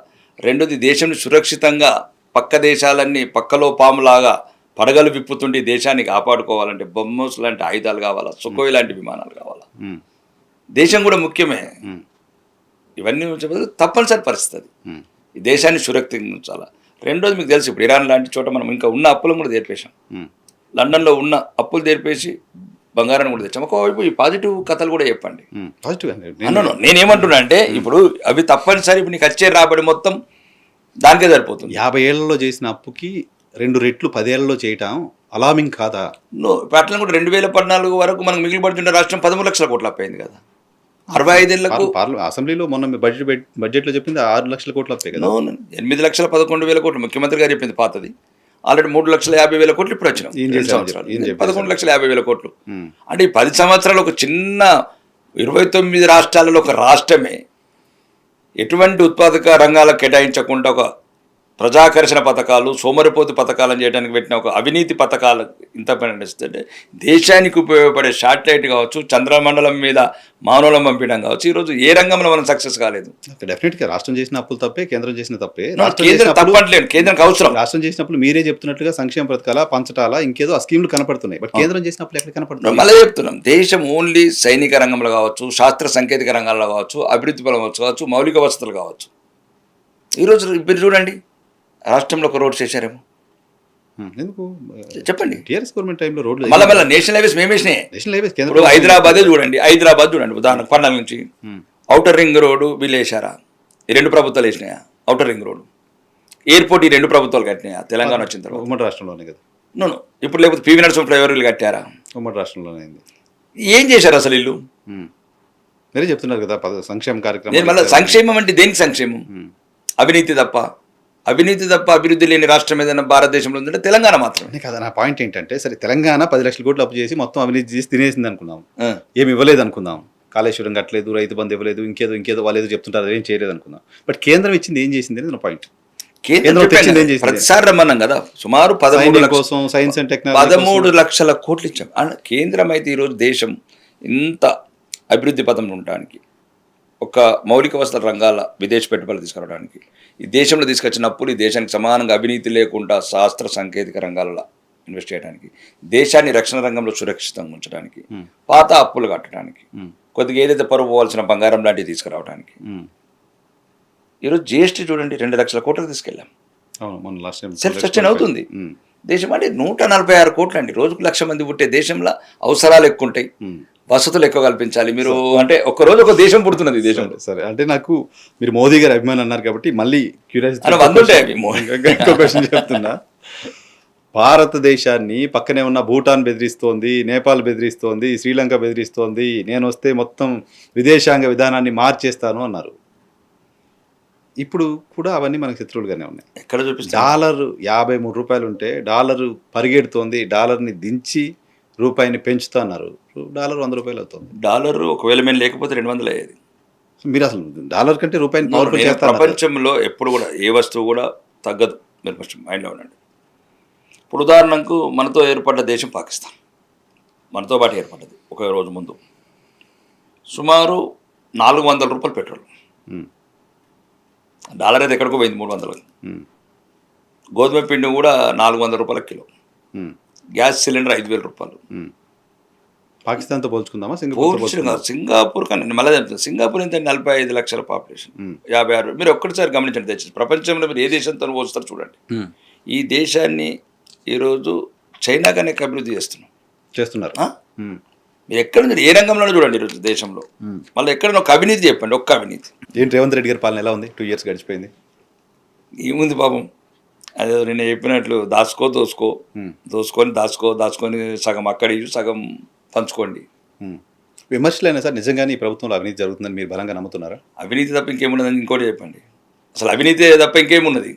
రెండోది, దేశంలో సురక్షితంగా పక్క దేశాలన్నీ పక్కలో పాములాగా పడగలు విప్పుతుండి దేశాన్ని కాపాడుకోవాలంటే బొమ్మోస్ లాంటి ఆయుధాలు కావాలా, సుకోయ్ లాంటి విమానాలు కావాలా. దేశం కూడా ముఖ్యమే. ఇవన్నీ తప్పనిసరి పరిస్థితి. ఈ దేశాన్ని సురక్షితంగా ఉంచాలా. రెండోది, మీకు తెలుసు ఇప్పుడు ఇరాన్ లాంటి చోట మనం ఇంకా ఉన్న అప్పులను కూడా తీర్పేశాం. లండన్లో ఉన్న అప్పులు తీర్పేసి బంగారాన్ని కూడా తెచ్చాం. ఒకవైపు ఈ పాజిటివ్ కథలు కూడా చెప్పండి. అన్నాను నేనేమంటున్నా అంటే, ఇప్పుడు అవి తప్పనిసరి, ఇప్పుడు నీకు వచ్చే రాబడి మొత్తం దానికే సరిపోతుంది. 50 ఏళ్లలో చేసిన అప్పుకి 2 రెట్లు 10 ఏళ్లలో చేయటం అలామింగ్ కాదా? అట్లా కూడా 2014 వరకు మనకు మిగిలిపడుతున్న రాష్ట్రం 13 లక్షల కోట్లు అప్పయింది కదా. 65 ఏళ్లకు అసెంబ్లీలో మొన్న బడ్జెట్లో చెప్పింది 6 లక్షల కోట్లు వస్తాయి కదా. 8,11,000 కోట్లు ముఖ్యమంత్రి గారు చెప్పింది పాతది. ఆల్రెడీ 3,50,000 కోట్లు ఇప్పుడు వచ్చినాం. ఏం 2 చేశారు? సంవత్సరాలు ఏం చెప్పారు? 11,50,000 కోట్లు. ఉమ్. అంటే ఈ 10 సంవత్సరాలు ఒక చిన్న 29 రాష్ట్రాలలో ఒక రాష్ట్రమే ఎటువంటి ఉత్పాదక రంగాలకు కేటాయించకుండా ఒక ప్రజాకర్షణ పథకాలు, సోమరిపోతు పథకాలను చేయడానికి పెట్టిన ఒక అవినీతి పథకాలు ఇంత పనిచేస్తుంటే దేశానికి ఉపయోగపడే శాటిలైట్ కావచ్చు, చంద్రమండలం మీద మానవులను పంపించడం కావచ్చు, ఈరోజు ఏ రంగంలో మనం సక్సెస్ కాలేదు. డెఫినెట్గా రాష్ట్రం చేసిన అప్పులు తప్పే, కేంద్రం చేసిన తప్పే. కేంద్రం తప్పట్లేదు, కేంద్రానికి అవసరం. రాష్ట్రం చేసినప్పుడు మీరే చెప్తున్నట్లుగా సంక్షేమ పథకాల పంచటాల ఇంకేదో ఆ స్కీమ్లు కనపడుతున్నాయి. బట్ కేంద్రం చేసినప్పుడు ఎక్కడ కనపడుతుంది? మళ్ళీ చెప్తున్నాం, దేశం ఓన్లీ సైనిక రంగంలో కావచ్చు, శాస్త్ర సాంకేతిక రంగాల్లో కావచ్చు, అభివృద్ధి పరం కావచ్చు, మౌలిక వసతులు కావచ్చు. ఈరోజు ఇప్పుడు చూడండి, రాష్ట్రంలో ఒక రోడ్స్ వేసారేమో ఎందుకు చెప్పండి. టీఆర్ఎస్ గవర్నమెంట్ టైంలో రోడ్లు మళ్ళీ నేషనల్ హైవేస్ మేమేసినాయి. నేషనల్ హైవేస్ ఇప్పుడు హైదరాబాద్ చూడండి ఉదాహరణకు పండగ నుంచి ఔటర్ రింగ్ రోడ్డు వీళ్ళు వేసారా? ఈ 2 ప్రభుత్వాలు వేసినాయా ఔటర్ రింగ్ రోడ్డు? ఎయిర్పోర్ట్ ఈ 2 ప్రభుత్వాలు కట్టినాయా తెలంగాణ వచ్చిన తర్వాత? ఉమ్మడి రాష్ట్రంలోనే కదా. నో ఇప్పుడు లేకపోతే పివి నరసింహ ఫ్లైఓవర్ వీళ్ళు కట్టారా? ఉమ్మడి రాష్ట్రంలోనే అయింది. ఏం చేశారు అసలు వీళ్ళు? మీరే చెప్తున్నారు కదా సంక్షేమ నేను కార్యక్రమం. మళ్ళీ సంక్షేమం అంటే దేనికి సంక్షేమం? అవినీతి తప్ప అభివృద్ధి లేని రాష్ట్రం ఏదైనా భారతదేశంలో ఉందంటే తెలంగాణ మాత్రమే కదా. నా పాయింట్ ఏంటంటే, సరే తెలంగాణ 10 లక్షల కోట్లు అప్పు చేసి మొత్తం అవినీతి చేసి తినేసింది అనుకుందాం, ఏమి ఇవ్వలేదు అనుకుందాం, కాళేశ్వరం కట్టలేదు, రైతు బంధు ఇవ్వలేదు, ఇంకేదో వాళ్ళు ఏదో చెప్తుంటారు, ఏం చేయలేదు అనుకుందాం. బట్ కేంద్రం ఇచ్చింది ఏం చేసింది అనేది నా పాయింట్. ప్రతిసారి రమ్మన్నాం కదా, సుమారు 13 కోసం సైన్స్ అండ్ టెక్నాలజీ 13 లక్షల కోట్లు ఇచ్చాం. కేంద్రం అయితే ఈరోజు దేశం ఇంత అభివృద్ధి పథంలో ఉండడానికి, ఒక మౌలిక వసతుల రంగాల విదేశీ పెట్టుబడులు తీసుకురావడానికి, ఈ దేశంలో తీసుకొచ్చిన అప్పులు ఈ దేశానికి సమానంగా అవినీతి లేకుండా శాస్త్ర సాంకేతిక రంగాల్లో ఇన్వెస్ట్ చేయడానికి, దేశాన్ని రక్షణ రంగంలో సురక్షితంగా ఉంచడానికి, పాత అప్పులు కట్టడానికి, కొద్దిగా ఏదైతే పరువు పోవాల్సిన బంగారం లాంటివి తీసుకురావడానికి. ఈరోజు జిఎస్టీ చూడండి 2 లక్షల కోట్లకు తీసుకెళ్ళాం. సెల్ఫ్ సస్టైన్ అవుతుంది దేశం. అంటే 146 కోట్లు అండి. రోజుకు 1,00,000 మంది పుట్టే దేశంలో అవసరాలు ఎక్కువ ఉంటాయి, వసతులు ఎక్కువ కల్పించాలి. మీరు అంటే ఒక్కరోజు ఒక దేశం పుడుతున్నది దేశం. సరే, అంటే నాకు మీరు మోదీ గారు అభిమాని అన్నారు కాబట్టి మళ్ళీ క్యూరియాసిటీ క్వశ్చన్ చెప్తున్నా. భారతదేశాన్ని పక్కనే ఉన్న భూటాన్ బెదిరిస్తోంది, నేపాల్ బెదిరిస్తోంది, శ్రీలంక బెదిరిస్తోంది, నేను వస్తే మొత్తం విదేశాంగ విధానాన్ని మార్చేస్తాను అన్నారు. ఇప్పుడు కూడా అవన్నీ మనకు శత్రువులుగానే ఉన్నాయి. ఎక్కడ చూపిస్తే డాలర్ 53 రూపాయలు ఉంటే డాలర్ పరిగెడుతోంది, డాలర్ని దించి రూపాయిని పెంచుతా అన్నారు. డాలర్ 100 రూపాయలు అవుతుంది. డాలర్ ఒకవేళ మేము లేకపోతే 200 అయ్యేది. మీరు అసలు డాలర్ కంటే రూపాయిని పవర్ఫుల్ చేస్తారు. ప్రపంచంలో ఎప్పుడు కూడా ఏ వస్తువు కూడా తగ్గదు. మీరు ఫస్ట్ మైండ్లో ఉండండి. ఇప్పుడు ఉదాహరణకు మనతో ఏర్పడ్డ దేశం పాకిస్తాన్, మనతో పాటు ఏర్పడ్డది ఒక రోజు ముందు. సుమారు 400 రూపాయలు పెట్రోల్. డాలర్ అయితే ఎక్కడికో పోయింది 300. గోధుమ పిండి కూడా 400 రూపాయల కిలో. గ్యాస్ సిలిండర్ 5,000 రూపాయలు. పాకిస్తాన్తో పోల్చుకుందామా? సింగపూర్ కానీ మళ్ళీ చెప్తాను, సింగపూర్ ఎంత 45 లక్షల పాపులేషన్, 56. మీరు ఒక్కటిసారి గమనించండి దయచేసి, ప్రపంచంలో మీరు ఏ దేశంతో పోల్చుతారు చూడండి. ఈ దేశాన్ని ఈరోజు చైనా కన్నా అభివృద్ధి చేస్తున్నారు. మీరు ఎక్కడ ఏ రంగంలోనే చూడండి ఈరోజు దేశంలో. మళ్ళీ ఎక్కడ ఒక అవినీతి చెప్పండి, ఒక్క అవినీతి. ఏంటి రేవంత్ రెడ్డి గారి పాలన ఎలా ఉంది? 2 ఇయర్స్ గడిచిపోయింది. ఏముంది పాపం, అదే నేను చెప్పినట్లు దాచుకొని సగం అక్కడి సగం పంచుకోండి. విమర్శలైనా సార్ నిజంగానే ఈ ప్రభుత్వంలో అవినీతి జరుగుతుందని మీరు బలంగా నమ్ముతున్నారా? అవినీతి తప్ప ఇంకేమున్నదని ఇంకోటి చెప్పండి. అసలు అవినీతి తప్ప ఇంకేమున్నది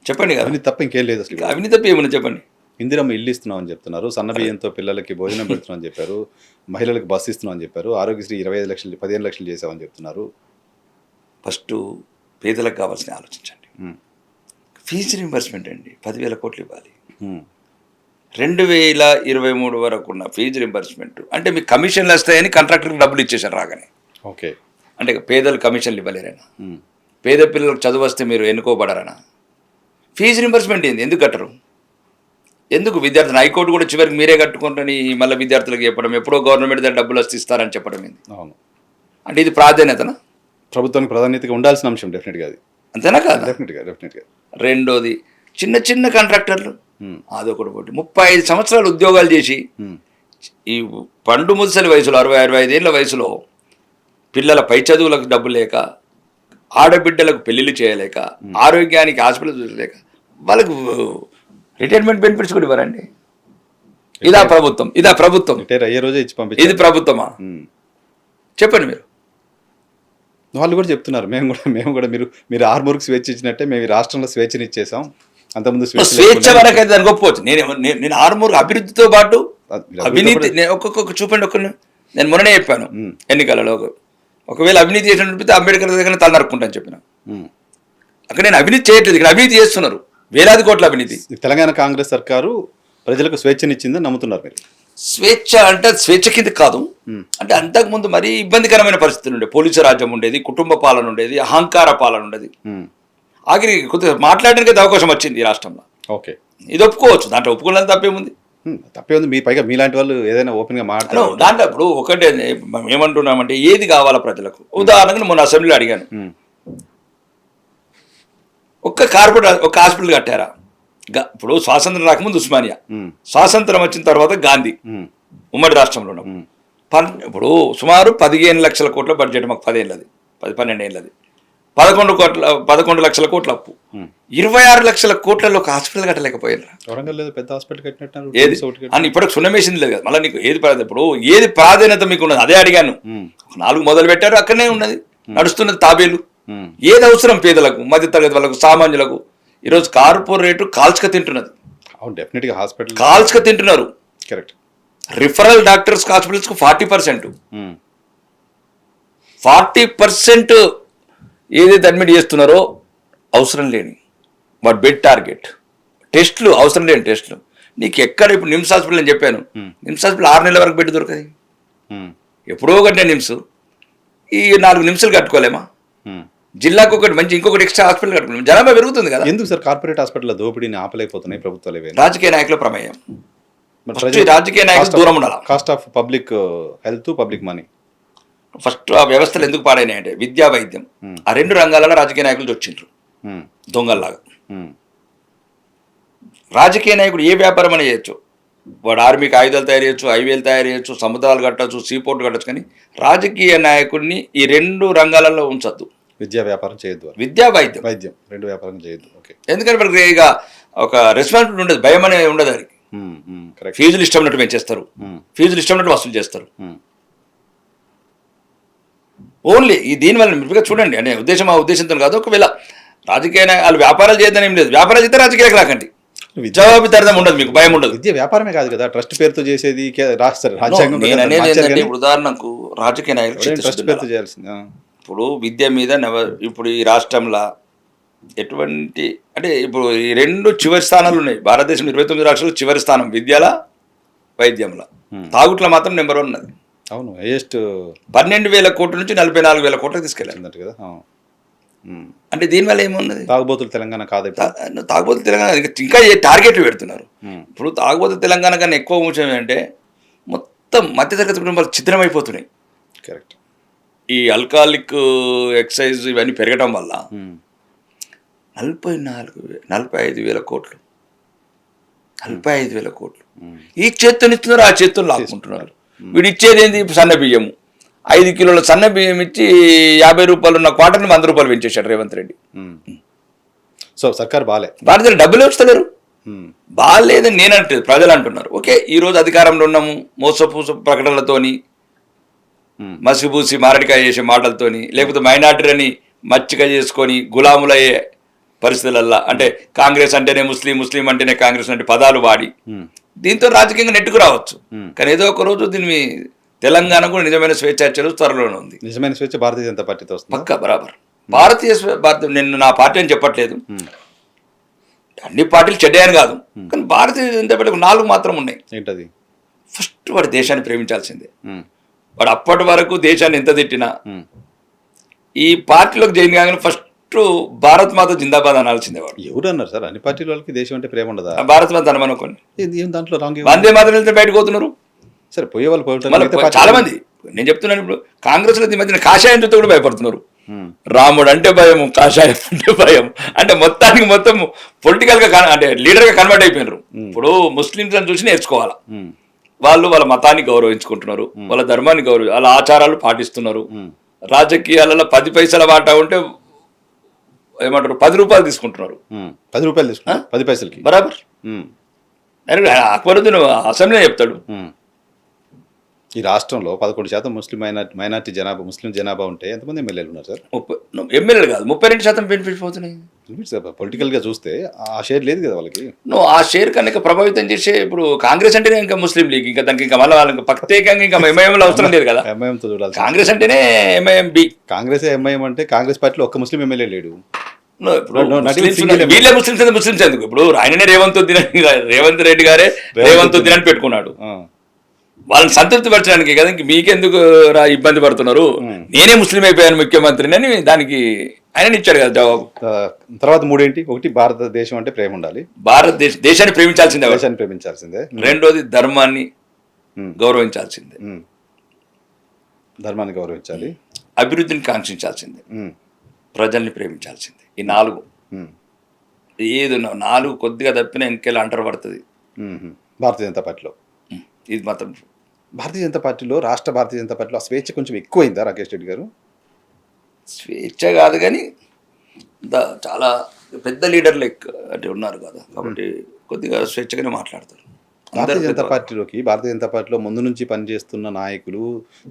చెప్పండి కదా. అవినీతి తప్ప ఇంకేం లేదు అసలు. అవినీతి తప్ప ఏమున్నది చెప్పండి. ఇందిరమ్మ ఇల్లు ఇస్తున్నామని చెప్తున్నారు, సన్న బియ్యంతో పిల్లలకి భోజనం పెడుతున్నామని చెప్పారు, మహిళలకు బస్సు ఇస్తున్నామని చెప్పారు, ఆరోగ్యశ్రీ 25 లక్షలు 15 లక్షలు చేసామని చెప్తున్నారు. ఫస్ట్ పేదలకు కావాల్సిన ఆలోచించండి. ఫీజు రింబర్స్మెంట్ అండి 10,000 కోట్లు ఇవ్వాలి. 2023 వరకు ఉన్న ఫీజు రింబర్స్మెంట్ అంటే మీకు కమిషన్లు వస్తాయని కాంట్రాక్టర్కి డబ్బులు ఇచ్చేసారు రాగానే. ఓకే, అంటే పేదలు కమిషన్లు ఇవ్వలేరైనా, పేద పిల్లలకు చదువు వస్తే మీరు ఎన్నుకోబడరనా? ఫీజు రింబర్స్మెంట్ ఏంది, ఎందుకు కట్టరు? ఎందుకు విద్యార్థులు హైకోర్టు కూడా చివరికి మీరే కట్టుకుంటారని మళ్ళీ విద్యార్థులకు చెప్పడం, ఎప్పుడో గవర్నమెంట్ దగ్గర డబ్బులు వస్తే ఇస్తారని చెప్పడం ఏంది? అవును, అంటే ఇది ప్రాధాన్యతనా? ప్రభుత్వానికి ప్రాధాన్యతగా ఉండాల్సిన అంశం డెఫినెట్గా అది. అంతేనా కాదు? డెఫినెట్గా. రెండోది చిన్న కాంట్రాక్టర్లు, అదొకటి పోటీ 35 సంవత్సరాలు ఉద్యోగాలు చేసి ఈ పండు ముసలి వయసులో 60-65 ఏళ్ళ వయసులో పిల్లల పై చదువులకు డబ్బు లేక, ఆడబిడ్డలకు పెళ్లిళ్ళు చేయలేక, ఆరోగ్యానికి హాస్పిటల్ చూడలేక వాళ్ళకు రిటైర్మెంట్ బెనిఫిట్స్ కూడా ఇవ్వరండి. ఇదా ప్రభుత్వం? రిటైర్ అయ్యే రోజే ఇచ్చి పంపించారు. ఇది ప్రభుత్వమా? చెప్పండి మీరు. వాళ్ళు కూడా చెప్తున్నారు, మేము కూడా మీరు ఆర్మూర్కి స్వేచ్ఛ ఇచ్చినట్టే మేము ఈ రాష్ట్రంలో స్వేచ్ఛని ఇచ్చేసాం, అంతకుముందు స్వేచ్ఛ వరకు అయితే దానికి ఒప్పుకోవచ్చు. నేను ఆరుమూరు అభివృద్ధితో పాటు అవినీతి ఒక్కొక్క చూపండి. నేను మొన్ననే చెప్పాను ఎన్నికలలో, ఒకవేళ అవినీతి చేసినట్టు అంబేద్కర్ దగ్గర తల నరుక్కుంటాను చెప్పిన. అక్కడ నేను అవినీతి చేయట్లేదు, ఇక్కడ అవినీతి చేస్తున్నారు, వేలాది కోట్ల అవినీతి. తెలంగాణ కాంగ్రెస్ సర్కారు ప్రజలకు స్వేచ్ఛనిచ్చిందని నమ్ముతున్నారు మీరు? స్వేచ్ఛ అంటే స్వేచ్ఛ కింద కాదు, అంటే అంతకుముందు మరీ ఇబ్బందికరమైన పరిస్థితులు ఉండే, పోలీసు రాజ్యం ఉండేది, కుటుంబ పాలన ఉండేది, అహంకార పాలన ఉండేది. ఆఖరి కొద్దిగా మాట్లాడడానికి అవకాశం వచ్చింది ఈ రాష్ట్రంలో. ఓకే, ఇది ఒప్పుకోవచ్చు, దాంట్లో ఒప్పుకోవాలని తప్పేముంది? తప్పేముంది? మీ పైగా మీలాంటి వాళ్ళు ఏదైనా ఓపెన్గా మాట్లాడారు దాంట్లో. ఇప్పుడు ఒకటే ఏమంటున్నామంటే ఏది కావాలా ప్రజలకు. ఉదాహరణకు మొన్న అసెంబ్లీలో అడిగాను, ఒక్క కార్పొరేట్ ఒక హాస్పిటల్ కట్టారా? ఇప్పుడు స్వాతంత్రం రాకముందు ఉస్మానియా, స్వాతంత్రం వచ్చిన తర్వాత గాంధీ, ఉమ్మడి రాష్ట్రంలో ఉన్నాం. ఇప్పుడు సుమారు 15 లక్షల కోట్ల బడ్జెట్ మాకు, 12 ఏళ్ళది 11 లక్షల కోట్ల అప్పు, 26 లక్షల కోట్లలో ఒక హాస్పిటల్ కట్టలేకపోయారు. పెద్ద హాస్పిటల్ కట్టినట్టు ఏది అని ఇప్పటికి సున్నమేసింది లేదు కదా. మళ్ళీ నీకు ఏది ఇప్పుడు ఏది ప్రాధాన్యత మీకు ఉన్నది అదే అడిగాను. 4 మొదలు పెట్టారు, అక్కడనే ఉన్నది నడుస్తున్నది తాబేలు. ఏది అవసరం పేదలకు, మధ్యతరగతి వాళ్ళకు, సామాన్యులకు. ఈరోజు కార్పొరేట్ కాల్చుక తింటున్నది. అవును, డెఫినెట్గా హాస్పిటల్ కాల్చుక తింటున్నారు. కరెక్ట్. రిఫరల్ డాక్టర్స్ హాస్పిటల్స్కు 40% ఏదైతే అడ్మిట్ చేస్తున్నారో అవసరం లేని వాడు బెడ్ టార్గెట్ టెస్టులు, అవసరం లేని టెస్టులు. నీకు ఎక్కడ ఇప్పుడు నిమ్స్ హాస్పిటల్ అని చెప్పాను, నిమ్స్ హాస్పిటల్ 6 నెలల వరకు బెడ్ దొరకదు. ఎప్పుడో ఒకటి నిమ్స్, ఈ 4 నిమిషాలు కట్టుకోలేమా? జిల్లాకు ఒకటి మంచి ఇంకొకటి ఎక్స్ట్రా హాస్పిటల్ కట్టుకోలేము, జనాభా పెరుగుతుంది కదా. ఎందుకు సార్ కార్పొరేట్ హాస్పిటల్ దోపిడీని ఆపలేకపోతున్నాయి ప్రభుత్వాలు? రాజకీయ నాయకుల ప్రమేయం. రాజకీయ నాయకులు దూరం ఉండాలి. Cost of public health, public money. First ఆ వ్యవస్థలు ఎందుకు పాడైనాయి అంటే విద్యా, వైద్యం, ఆ 2 రంగాలలో రాజకీయ నాయకులు వచ్చిండ్రు దొంగల్లాగా. రాజకీయ నాయకుడు ఏ వ్యాపారం అని చేయొచ్చు, వాడు ఆర్మీకి ఆయుధాలు తయారు చేయొచ్చు, హైవేలు తయారు చేయొచ్చు, సముద్రాలు కట్టచ్చు, సీపోర్ట్ కట్టచ్చు. కానీ రాజకీయ నాయకుడిని ఈ 2 రంగాలలో ఉంచద్దు. విద్యా వ్యాపారం చేయొద్దు, విద్యా, వైద్యం 2 వ్యాపారం చేయొద్దు. ఓకే, ఎందుకంటే మనకి ఇక ఒక రెస్పాన్సిబిలిటీ ఉండదు, భయం అనేది ఉండదు. దానికి ఫీజులు ఇష్టం ఉన్నట్టు పెంచేస్తారు, ఫీజులు ఇష్టం ఉన్నట్టు వసూలు చేస్తారు. ఓన్లీ ఈ దీనివల్ల మీరు చూడండి, అంటే ఉద్దేశం ఆ ఉద్దేశంతో కాదు. ఒకవేళ రాజకీయ వాళ్ళు వ్యాపారాలు చేయదని ఏం లేదు, వ్యాపారాలు చేస్తే రాజకీయాలకు రాకండి, జవాబుదారితనం ఉండదు, మీకు భయం ఉండదు. విద్య వ్యాపారమే కాదు కదా, ట్రస్ట్ పేరుతో చేసేది రాజ్యాంగం. నేను అనేది ఏంటంటే ఉదాహరణకు రాజకీయ నాయకులు ట్రస్ట్ పేరుతో చేయాల్సింది. ఇప్పుడు విద్య మీద ఇప్పుడు ఈ రాష్ట్రంలో ఎటువంటి అంటే ఇప్పుడు ఈ 2 చివరి స్థానాలు ఉన్నాయి. భారతదేశం 29 రాష్ట్రాలు చివరి స్థానం విద్యల, వైద్యంలో. తాగుట్ల మాత్రం నెంబర్ 1 ఉన్నది. అవును, హైయెస్ట్ 12,000 కోట్ల నుంచి 44,000 కోట్లకు తీసుకెళ్ళారు కదా. అంటే దీనివల్ల ఏమున్నది? తాగుబోతులు తెలంగాణ కాదు, తాగుబోతులు తెలంగాణ ఇంకా టార్గెట్లు పెడుతున్నారు. ఇప్పుడు తాగుబోతులు తెలంగాణ కన్నా ఎక్కువ ముఖ్యం ఏంటంటే మొత్తం మధ్యతరగతి కుటుంబాలు ఛిద్రమైపోతున్నాయి. కరెక్ట్. ఈ ఆల్కహాలిక్ ఎక్సైజ్ ఇవన్నీ పెరగడం వల్ల 45,000 కోట్లు 45,000 కోట్లు ఈ చేత్తో ఇస్తున్నారు, ఆ చేత్తో లాక్కుంటున్నారు. వీడు ఇచ్చేది ఏంది? సన్న బియ్యము 5 కిలోల సన్న బియ్యం ఇచ్చి 50 రూపాయలు ఉన్న క్వార్టర్ని 100 రూపాయలు పెంచేశాడు రేవంత్ రెడ్డి. సో సర్కార్ భారతీయులు డబ్బులు వస్తలేరు. బాగాలేదని నేను అంటే ప్రజలు అంటున్నారు. ఓకే, ఈరోజు అధికారంలో ఉన్నాము, మోసపూస ప్రకటనలతోని, మసిబూసి మారడికాయ చేసే మాటలతోని, లేకపోతే మైనార్టీలని మచ్చిక చేసుకొని గులాములయ్యే పరిస్థితులల్లా, అంటే కాంగ్రెస్ అంటేనే ముస్లిం, ముస్లిం అంటేనే కాంగ్రెస్ అంటే పదాలు వాడి దీంతో రాజకీయంగా నెట్టుకు రావచ్చు. కానీ ఏదో ఒక రోజు దీన్ని తెలంగాణ కూడా నిజమైన స్వేచ్ఛాచర్యలు త్వరలోనే ఉంది. నిజమైన స్వేచ్ఛ భారతీయ జనతా పార్టీతో వస్తుంది పక్కా బరాబర్. నేను నా పార్టీ అని చెప్పట్లేదు, అన్ని పార్టీలు చెడ్డాయని కాదు, కానీ భారతీయ జనతా పార్టీకి 4 మాత్రం ఉన్నాయి. ఏంటది? ఫస్ట్ వాడు దేశాన్ని ప్రేమించాల్సిందే. వాడు అప్పటి వరకు దేశాన్ని ఎంత తిట్టినా ఈ పార్టీలోకి జాయిన్ కాగానే ఫస్ట్ భారత్ మాత జిందాబాద్ అనాల్సిందే. వాడు ఎవరు అన్నారు సార్? అన్ని పార్టీల వాళ్ళకి దేశం అంటే ప్రేమ ఉండదా? భారత్ మాత అనమనుకోండి, దాంట్లో వందే మాత్రం వెళ్తే బయటకు పోతున్నారు. సరే, పోయే వాళ్ళు చాలా మంది. నేను చెప్తున్నాను, ఇప్పుడు కాంగ్రెస్ లో ఈ మధ్యన కాషాయం చూస్తే కూడా భయపడుతున్నారు. రాముడు అంటే భయం, కాషాయం అంటే భయం, అంటే మొత్తం పొలిటికల్ గా అంటే లీడర్ గా కన్వర్ట్ అయిపోయినారు. ఇప్పుడు ముస్లింస్ అని చూసి నేర్చుకోవాలా. వాళ్ళు వాళ్ళ మతాన్ని గౌరవించుకుంటున్నారు, వాళ్ళ ధర్మాన్ని వాళ్ళ ఆచారాలు పాటిస్తున్నారు. రాజకీయాలలో 10 పైసల వాటా ఉంటే ఏమంటారు 10 రూపాయలు తీసుకుంటున్నారు. 10 రూపాయలు తీసుకుంటారు 10 పైసలకి బరాబర్. అక్బరుద్దీన్ అసెంబ్లీ చెప్తాడు, ఈ రాష్ట్రంలో 11% ముస్లిం మైనార్టీ జనాభా ముస్లిం జనాభా ఉంటే ఎంతమంది ఎమ్మెల్యేలు ఉన్నారు సార్? ఎమ్మెల్యేలు కాదు 32% బెనిఫిట్స్ పోతున్నాయి. పొలిటికల్గా చూస్తే ఆ షేర్ లేదు కదా వాళ్ళకి. ఆ షేర్ కనుక ప్రభావితం చేసే ఇప్పుడు కాంగ్రెస్ అంటేనే ఇంకా ముస్లిం లీగ్, ఇంకా దానికి ఇంకా మళ్ళీ వాళ్ళకి ప్రత్యేకంగా ఇంకా ఎంఐఎంలో అవసరం లేదు కదా. ఎంఐఎంతో చూడాలి. కాంగ్రెస్ అంటేనే ఎంఐఎం బి. కాంగ్రెస్ ఎంఐఎం అంటే కాంగ్రెస్ పార్టీలో ఒక్క ముస్లిం ఎమ్మెల్యే లేడు. వీళ్ళే ముస్లింస్ ఎందుకు? ఇప్పుడు ఆయననే రేవంత్ రెడ్డి గారే రేవంత్ ఉద్దిన్ అని పెట్టుకున్నాడు. వాళ్ళని సంతృప్తి పరచడానికి కదా, ఇంక మీకెందుకు ఇబ్బంది పడుతున్నారు, నేనే ముస్లిం అయిపోయాను ముఖ్యమంత్రిని అని దానికి ఆయన ఇచ్చాడు కదా జవాబు. తర్వాత మూడేంటి? ఒకటి భారతదేశం అంటే ప్రేమ ఉండాలి, దేశాన్ని ప్రేమించాల్సిందే. రెండోది ధర్మాన్ని గౌరవించాల్సిందే, ధర్మాన్ని గౌరవించాలి, అభివృద్ధిని కాంక్షించాల్సిందే, ప్రజల్ని ప్రేమించాల్సిందే. ఈ 4 ఏది 4 కొద్దిగా తప్పిన ఇంకెలా అంటారు పడుతుంది భారతీయ జనతా పార్టీలో. ఇది మాత్రం భారతీయ జనతా పార్టీలో, రాష్ట్ర భారతీయ జనతా పార్టీలో ఆ స్వేచ్ఛ కొంచెం ఎక్కువైందా రాకేష్ రెడ్డి గారు? స్వేచ్ఛ కాదు కానీ చాలా పెద్ద లీడర్లు అంటే ఉన్నారు కదా, కాబట్టి కొద్దిగా స్వేచ్ఛగానే మాట్లాడతారు. భారతీయ జనతా పార్టీలో ముందు నుంచి పనిచేస్తున్న నాయకులు,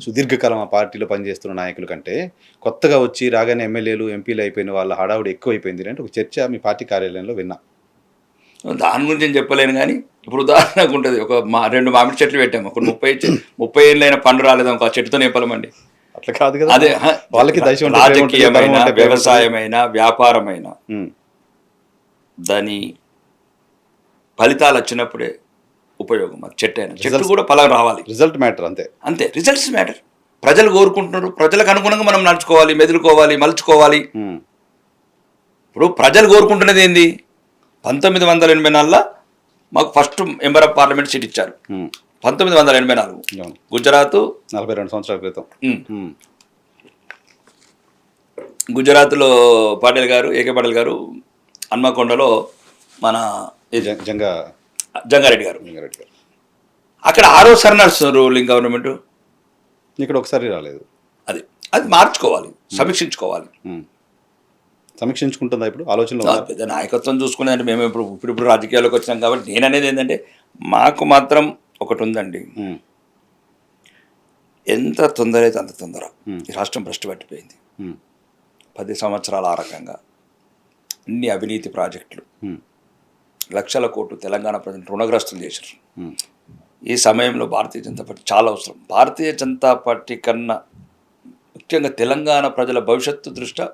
సుదీర్ఘకాలం ఆ పార్టీలో పనిచేస్తున్న నాయకుల కంటే కొత్తగా వచ్చి రాగానే ఎమ్మెల్యేలు ఎంపీలు అయిపోయిన వాళ్ళ హడావుడి ఎక్కువ అయిపోయింది అంటే ఒక చర్చ మీ పార్టీ కార్యాలయంలో విన్నా. దాని గురించి నేను చెప్పలేను కానీ ఇప్పుడు ఉదాహరణకు ఉంటుంది, ఒక 2 మామిడి చెట్లు పెట్టాము, ఒక 30 ఏళ్ళైన పండు రాలేదు ఒక చెట్టుతో నింపలమండి. అట్లా కాదు కదా. అదే వాళ్ళకి రాజకీయమైన, వ్యవసాయమైన, వ్యాపారమైన దాని ఫలితాలు వచ్చినప్పుడే ఉపయోగం. అది చెట్టు కూడా ఫలం రావాలి. Result matter. అంతే రిజల్ట్స్ మ్యాటర్. ప్రజలు కోరుకుంటున్నారు, ప్రజలకు అనుగుణంగా మనం నడుచుకోవాలి, మెదులుకోవాలి, మలుచుకోవాలి. ఇప్పుడు ప్రజలు కోరుకుంటున్నది ఏంది? 1984 మాకు first member of parliament seat ఇచ్చారు. 1984 గుజరాత్, 42 సంవత్సరాల క్రితం. గుజరాత్లో పాటిల్ గారు, ఏకే పాటిల్ గారు హన్మకొండలో మన జంగారెడ్డి గారు అక్కడ 6వ సారి నడుస్తున్నారు రూలింగ్ గవర్నమెంట్. ఇక్కడ ఒకసారి రాలేదు. అది మార్చుకోవాలి, సమీక్షించుకోవాలి. సమీక్షించుకుంటుందా ఇప్పుడు ఆలోచనలో? పెద్ద నాయకత్వం చూసుకునేదంటే మేము ఇప్పుడు రాజకీయాల్లోకి వచ్చినాం కాబట్టి నేను అనేది ఏంటంటే మాకు మాత్రం ఒకటి ఉందండి, ఎంత తొందర అయితే అంత తొందర ఈ రాష్ట్రం భ్రష్టు పట్టిపోయింది. 10 సంవత్సరాల ఆ రకంగా అన్ని అవినీతి ప్రాజెక్టులు, లక్షల కోట్లు తెలంగాణ ప్రజలు రుణగ్రస్తులు చేశారు. ఈ సమయంలో భారతీయ జనతా పార్టీ చాలా అవసరం. భారతీయ జనతా పార్టీ కన్నా ముఖ్యంగా తెలంగాణ ప్రజల భవిష్యత్తు దృష్ట్యా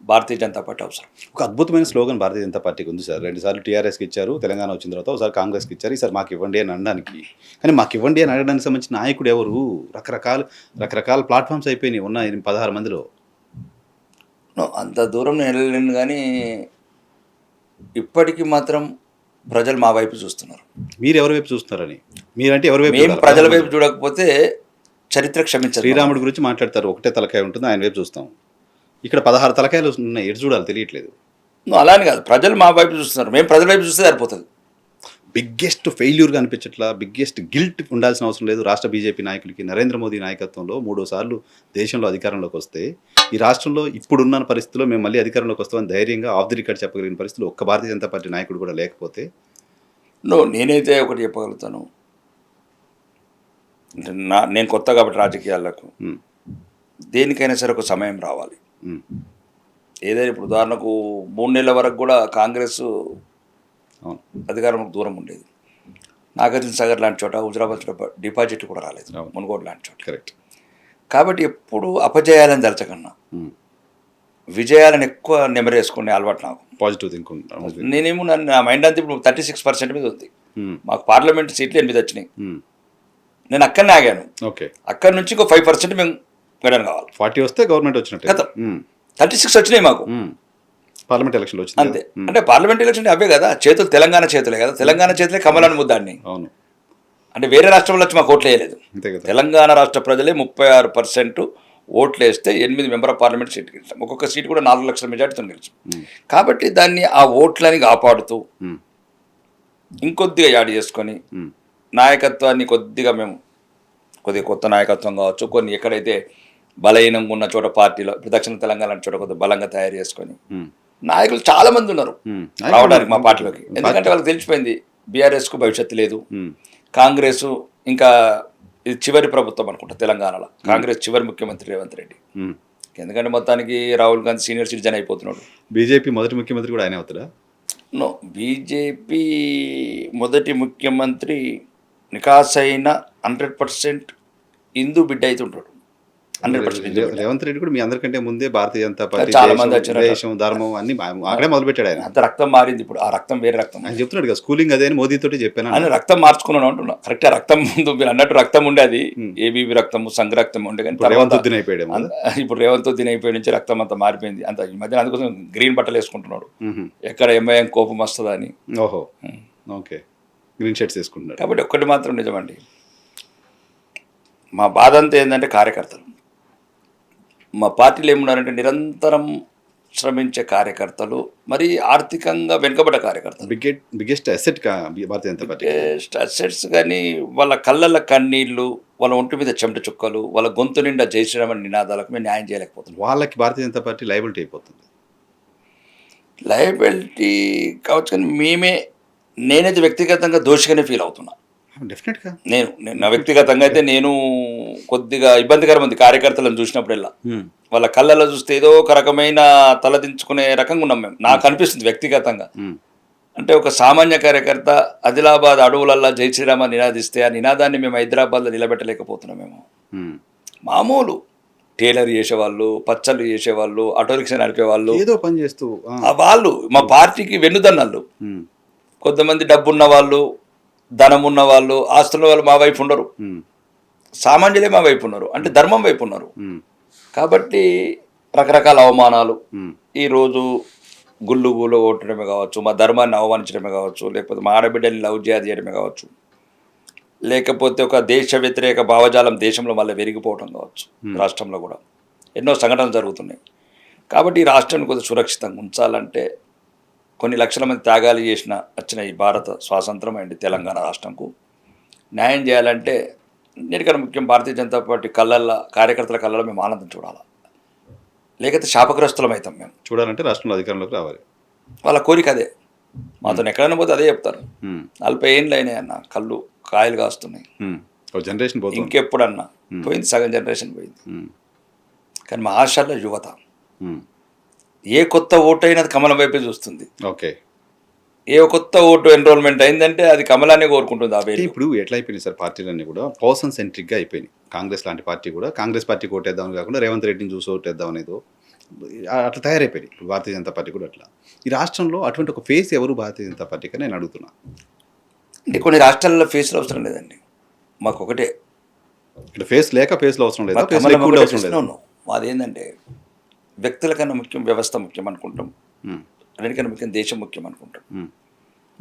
భారతీయ జనతా పార్టీ అవసరం. ఒక అద్భుతమైన స్లోగన్ భారతీయ జనతా పార్టీకి ఉంది సార్. 2 సార్లు టీఆర్ఎస్కి ఇచ్చారు, తెలంగాణ వచ్చిన తర్వాత ఒకసారి కాంగ్రెస్కి ఇచ్చారు, ఈసారి మాకు ఇవ్వండి అని అనడానికి. కానీ మాకు ఇవ్వండి అని అడగడానికి సంబంధించిన నాయకుడు ఎవరు? రకరకాల ప్లాట్ఫామ్స్ అయిపోయినాయి ఉన్న 16 మందిలో. అంత దూరం నేను వెళ్ళలేను కానీ ఇప్పటికీ మాత్రం ప్రజలు మా వైపు చూస్తున్నారు. మీరు ఎవరి వైపు చూస్తున్నారని? మీరంటే ఎవరి వైపు? మేము ప్రజల వైపు చూడకపోతే చరిత్ర క్షమించారు. శ్రీరాముడి గురించి మాట్లాడతారు, ఒకటే తలకాయ ఉంటుంది, ఆయన వైపు చూస్తాం. ఇక్కడ 16 తలకాయలు ఉన్నాయి, ఎటు చూడాలి తెలియట్లేదు. అలానే కాదు, ప్రజలు మా వైపు చూస్తున్నారు, మేము ప్రజల వైపు చూస్తే సరిపోతుంది. బిగ్గెస్ట్ ఫెయిల్యూర్గా అనిపించట్లా, బిగ్గెస్ట్ గిల్ట్ ఉండాల్సిన అవసరం లేదు రాష్ట్ర బీజేపీ నాయకులకి. నరేంద్ర మోదీ నాయకత్వంలో 3వ సార్లు దేశంలో అధికారంలోకి వస్తే ఈ రాష్ట్రంలో ఇప్పుడున్న పరిస్థితుల్లో మేము మళ్ళీ అధికారంలోకి వస్తామని ధైర్యంగా ఆఫ్ ది రికార్డ్ చెప్పగలిగిన పరిస్థితులు ఒక్క భారతీయ జనతా పార్టీ నాయకుడు కూడా లేకపోతే. నేనైతే ఒకటి చెప్పగలుగుతాను, నేను కొత్త కాబట్టి రాజకీయాలకు దేనికైనా సరే ఒక సమయం రావాలి. ఏదైనా ఇప్పుడు ఉదాహరణకు 3 నెలల వరకు కూడా కాంగ్రెస్ అధికారంలో దూరం ఉండేది. నాగార్జున సాగర్ లాంటి చోట, హుజరాబాద్ చోట డిపాజిట్ కూడా రాలేదు, మునుగోడు లాంటి చోట. కరెక్ట్. కాబట్టి ఎప్పుడు అపజయాలని తలచకన్నా విజయాలను ఎక్కువ నెమరేసుకునే అలవాటు నాకు. Positive think. నేనేమో నా మైండ్ అంతా ఇప్పుడు 36% మీద ఉంది. మాకు పార్లమెంట్ సీట్లు 8 వచ్చినాయి. నేను అక్కడనే ఆగాను. ఓకే. అక్కడి నుంచి ఇంకో 5% మేము గడని కావాలి. 40 వస్తే గవర్నమెంట్ వచ్చినట్టు. 36 వచ్చినాయి మాకు. పార్లమెంట్ ఎలక్షన్ వచ్చింది అంతే. అంటే పార్లమెంట్ ఎలక్షన్ అవే కదా, చేతులు తెలంగాణ చేతులే కదా, తెలంగాణ చేతులే కమలాన్ని ముద్దాన్ని. అవును. అంటే వేరే రాష్ట్రంలో వచ్చి మాకు ఓట్లు వేయలేదు. తెలంగాణ రాష్ట్ర ప్రజలే 36% ఓట్లు వేస్తే 8 మెంబర్ ఆఫ్ పార్లమెంట్ సీట్ గెలిచాం. ఒక్కొక్క సీటు కూడా 4 లక్షల మెజార్టీతో గెలిచాం. కాబట్టి దాన్ని ఆ ఓట్లని కాపాడుతూ ఇంకొద్దిగా యాడ్ చేసుకొని నాయకత్వాన్ని కొద్దిగా కొత్త నాయకత్వం కావచ్చు, కొన్ని ఎక్కడైతే బలహీనంగా ఉన్న చోట పార్టీలో ఇప్పుడు దక్షిణ తెలంగాణ చోట కొద్దిగా బలంగా తయారు చేసుకొని నాయకులు చాలా మంది ఉన్నారు రావడానికి మా పార్టీలోకి. ఎందుకంటే వాళ్ళకి తెలిసిపోయింది బీఆర్ఎస్కు భవిష్యత్తు లేదు, కాంగ్రెస్ ఇంకా ఇది చివరి ప్రభుత్వం అనుకుంటా తెలంగాణలో, కాంగ్రెస్ చివరి ముఖ్యమంత్రి రేవంత్ రెడ్డి. ఎందుకంటే మొత్తానికి రాహుల్ గాంధీ సీనియర్ సిటిజన్ అయిపోతున్నాడు. బీజేపీ మొదటి ముఖ్యమంత్రి కూడా ఆయన అవుతాడా? నో, బీజేపీ మొదటి ముఖ్యమంత్రి నికాసైన 100% హిందూ బిడ్డ అయితే ఉంటాడు. 100% రేవంత్ రెడ్డి కూడా మీ అందరికంటే ముందే భారతీయ జనతా పార్టీ చాలా మంది వచ్చారు. దేశం ధర్మం అన్ని అక్కడే మొదలు పెట్టాడు ఆయన. అంత రక్తం మారింది ఇప్పుడు, ఆ రక్తం వేరే రక్తం. ఆయన చెప్తున్నాడు కదా స్కూలింగ్ అదే అని మోదీ తోటి చెప్పాను అని రక్తం మార్చుకున్నాను అంటున్నా. కరెక్ట్, రక్తం ముందు మీరు అన్నట్టు రక్తం ఉండేది, ఏబీబీ రక్తము సంఘ రక్తం ఉండే, కానీ రేవంత్ ఉద్దీన్ అయిపోయాడు. ఇప్పుడు రేవంత్ ఉద్దీన్ అయిపోయి నుంచి రక్తం అంతా మారిపోయింది. అంత ఈ మధ్యన అందుకోసం గ్రీన్ బట్టలు వేసుకుంటున్నాడు, ఎక్కడ ఎంఐఎం కోపం వస్తుందా అని. ఓహో, ఓకే, గ్రీన్ షర్ట్స్ వేసుకుంటున్నాడు. కాబట్టి ఒక్కటి మాత్రం నిజమండి, మా బాధ అంతా ఏంటంటే కార్యకర్తలు, మా పార్టీలు ఏమున్నారంటే నిరంతరం శ్రమించే కార్యకర్తలు, మరి ఆర్థికంగా వెనుకబడ్డ కార్యకర్తలు. బిగ్గెస్ట్ అసెట్ భారతీయ జనతా పార్టీ అసెట్స్, కానీ వాళ్ళ కళ్ళల్లో కన్నీళ్ళు, వాళ్ళ ఒంటి మీద చెమట చుక్కలు, వాళ్ళ గొంతు నిండా జై శ్రీరామ్ అనే నినాదాలకు మేము న్యాయం చేయలేకపోతున్నాం. వాళ్ళకి భారతీయ జనతా పార్టీ లయబిలిటీ అయిపోతుంది. లయబిలిటీ కావచ్చు, కానీ నేనైతే వ్యక్తిగతంగా దోషిగానే ఫీల్ అవుతున్నా. డెఫినెట్గా నేను నా వ్యక్తిగతంగా అయితే నేను కొద్దిగా ఇబ్బందికరం ఉంది కార్యకర్తలను చూసినప్పుడల్లా. వాళ్ళ కళ్ళల్లో చూస్తే ఏదో ఒక రకమైన తలదించుకునే రకంగా ఉన్నాం మేము, నాకు అనిపిస్తుంది వ్యక్తిగతంగా. అంటే ఒక సామాన్య కార్యకర్త ఆదిలాబాద్ అడవులల్లా జై శ్రీరామ నినాదిస్తే ఆ నినాదాన్ని మేము హైదరాబాద్లో నిలబెట్టలేకపోతున్నాం. మేము మామూలు టైలర్ చేసేవాళ్ళు, పచ్చళ్ళు చేసేవాళ్ళు, ఆటో రిక్షా నడిపేవాళ్ళు, ఏదో పని చేస్తూ వాళ్ళు మా పార్టీకి వెన్నుదన్నలు. కొంతమంది డబ్బున్న వాళ్ళు, ధనం ఉన్న వాళ్ళు, ఆస్తున్న వాళ్ళు మా వైపు ఉండరు, సామాన్యులే మా వైపు ఉన్నారు, అంటే ధర్మం వైపు ఉన్నారు. కాబట్టి రకరకాల అవమానాలు, ఈరోజు గుళ్ళు కొట్టడమే కావచ్చు, మా ధర్మాన్ని అవమానించడమే కావచ్చు, లేకపోతే మా ఆడబిడ్డల్ని లవ్ చేయడమే కావచ్చు, లేకపోతే ఒక దేశ వ్యతిరేక భావజాలం దేశంలో మళ్ళీ పెరిగిపోవడం కావచ్చు, రాష్ట్రంలో కూడా ఎన్నో సంఘటనలు జరుగుతున్నాయి. కాబట్టి ఈ రాష్ట్రాన్ని కొంచెం సురక్షితంగా ఉంచాలంటే కొన్ని లక్షల మంది త్యాగాలు వచ్చిన ఈ భారత స్వాతంత్రం అండి తెలంగాణ రాష్ట్రంకు న్యాయం చేయాలంటే అన్నిటికన్నా ముఖ్యం భారతీయ జనతా పార్టీ కళ్ళల్లో, కార్యకర్తల కళ్ళలో మేము ఆనందం చూడాలి, లేకపోతే శాపగ్రస్తులం అవుతాం. మేము చూడాలంటే రాష్ట్రంలో అధికారంలోకి రావాలి, వాళ్ళ కోరిక అదే. మాతో ఎక్కడైనా పోతే అదే చెప్తారు, 40 ఏళ్ళు అయినాయి అన్న, కళ్ళు కాయలు కాస్తున్నాయి, జనరేషన్ పోతుంది, ఇంకెప్పుడన్నా పోయింది, సగం జనరేషన్ పోయింది. కానీ మా ఆశల్లో యువత, ఏ కొత్త ఓటు అయినా అది కమలం వైపే చూస్తుంది. ఓకే, ఏ కొత్త ఓటు ఎన్రోల్మెంట్ అయిందంటే అది కమలాన్ని కోరుకుంటుంది. ఆ ఇప్పుడు ఎట్లా అయిపోయినాయి సార్ పార్టీలన్నీ కూడా పర్సన్ సెంట్రిక్గా అయిపోయినాయి. కాంగ్రెస్ లాంటి పార్టీ కూడా కాంగ్రెస్ పార్టీకి ఓటేద్దామని కాకుండా రేవంత్ రెడ్డిని చూసి ఓటేద్దాం అనేది అట్లా తయారైపోయింది. ఇప్పుడు భారతీయ జనతా పార్టీ కూడా అట్లా. ఈ రాష్ట్రంలో అటువంటి ఒక ఫేస్ ఎవరు భారతీయ జనతా పార్టీకి నేను అడుగుతున్నా. అంటే కొన్ని రాష్ట్రాల్లో ఫేస్లో అవసరం లేదండి, మాకు ఒకటే. ఇక్కడ ఫేస్ లేక ఫేస్లో అవసరం లేదు. మాది ఏంటంటే వ్యక్తుల కన్నా ముఖ్యం వ్యవస్థ ముఖ్యం అనుకుంటాం, అన్నిటికన్నా ముఖ్యం దేశం ముఖ్యం అనుకుంటాం.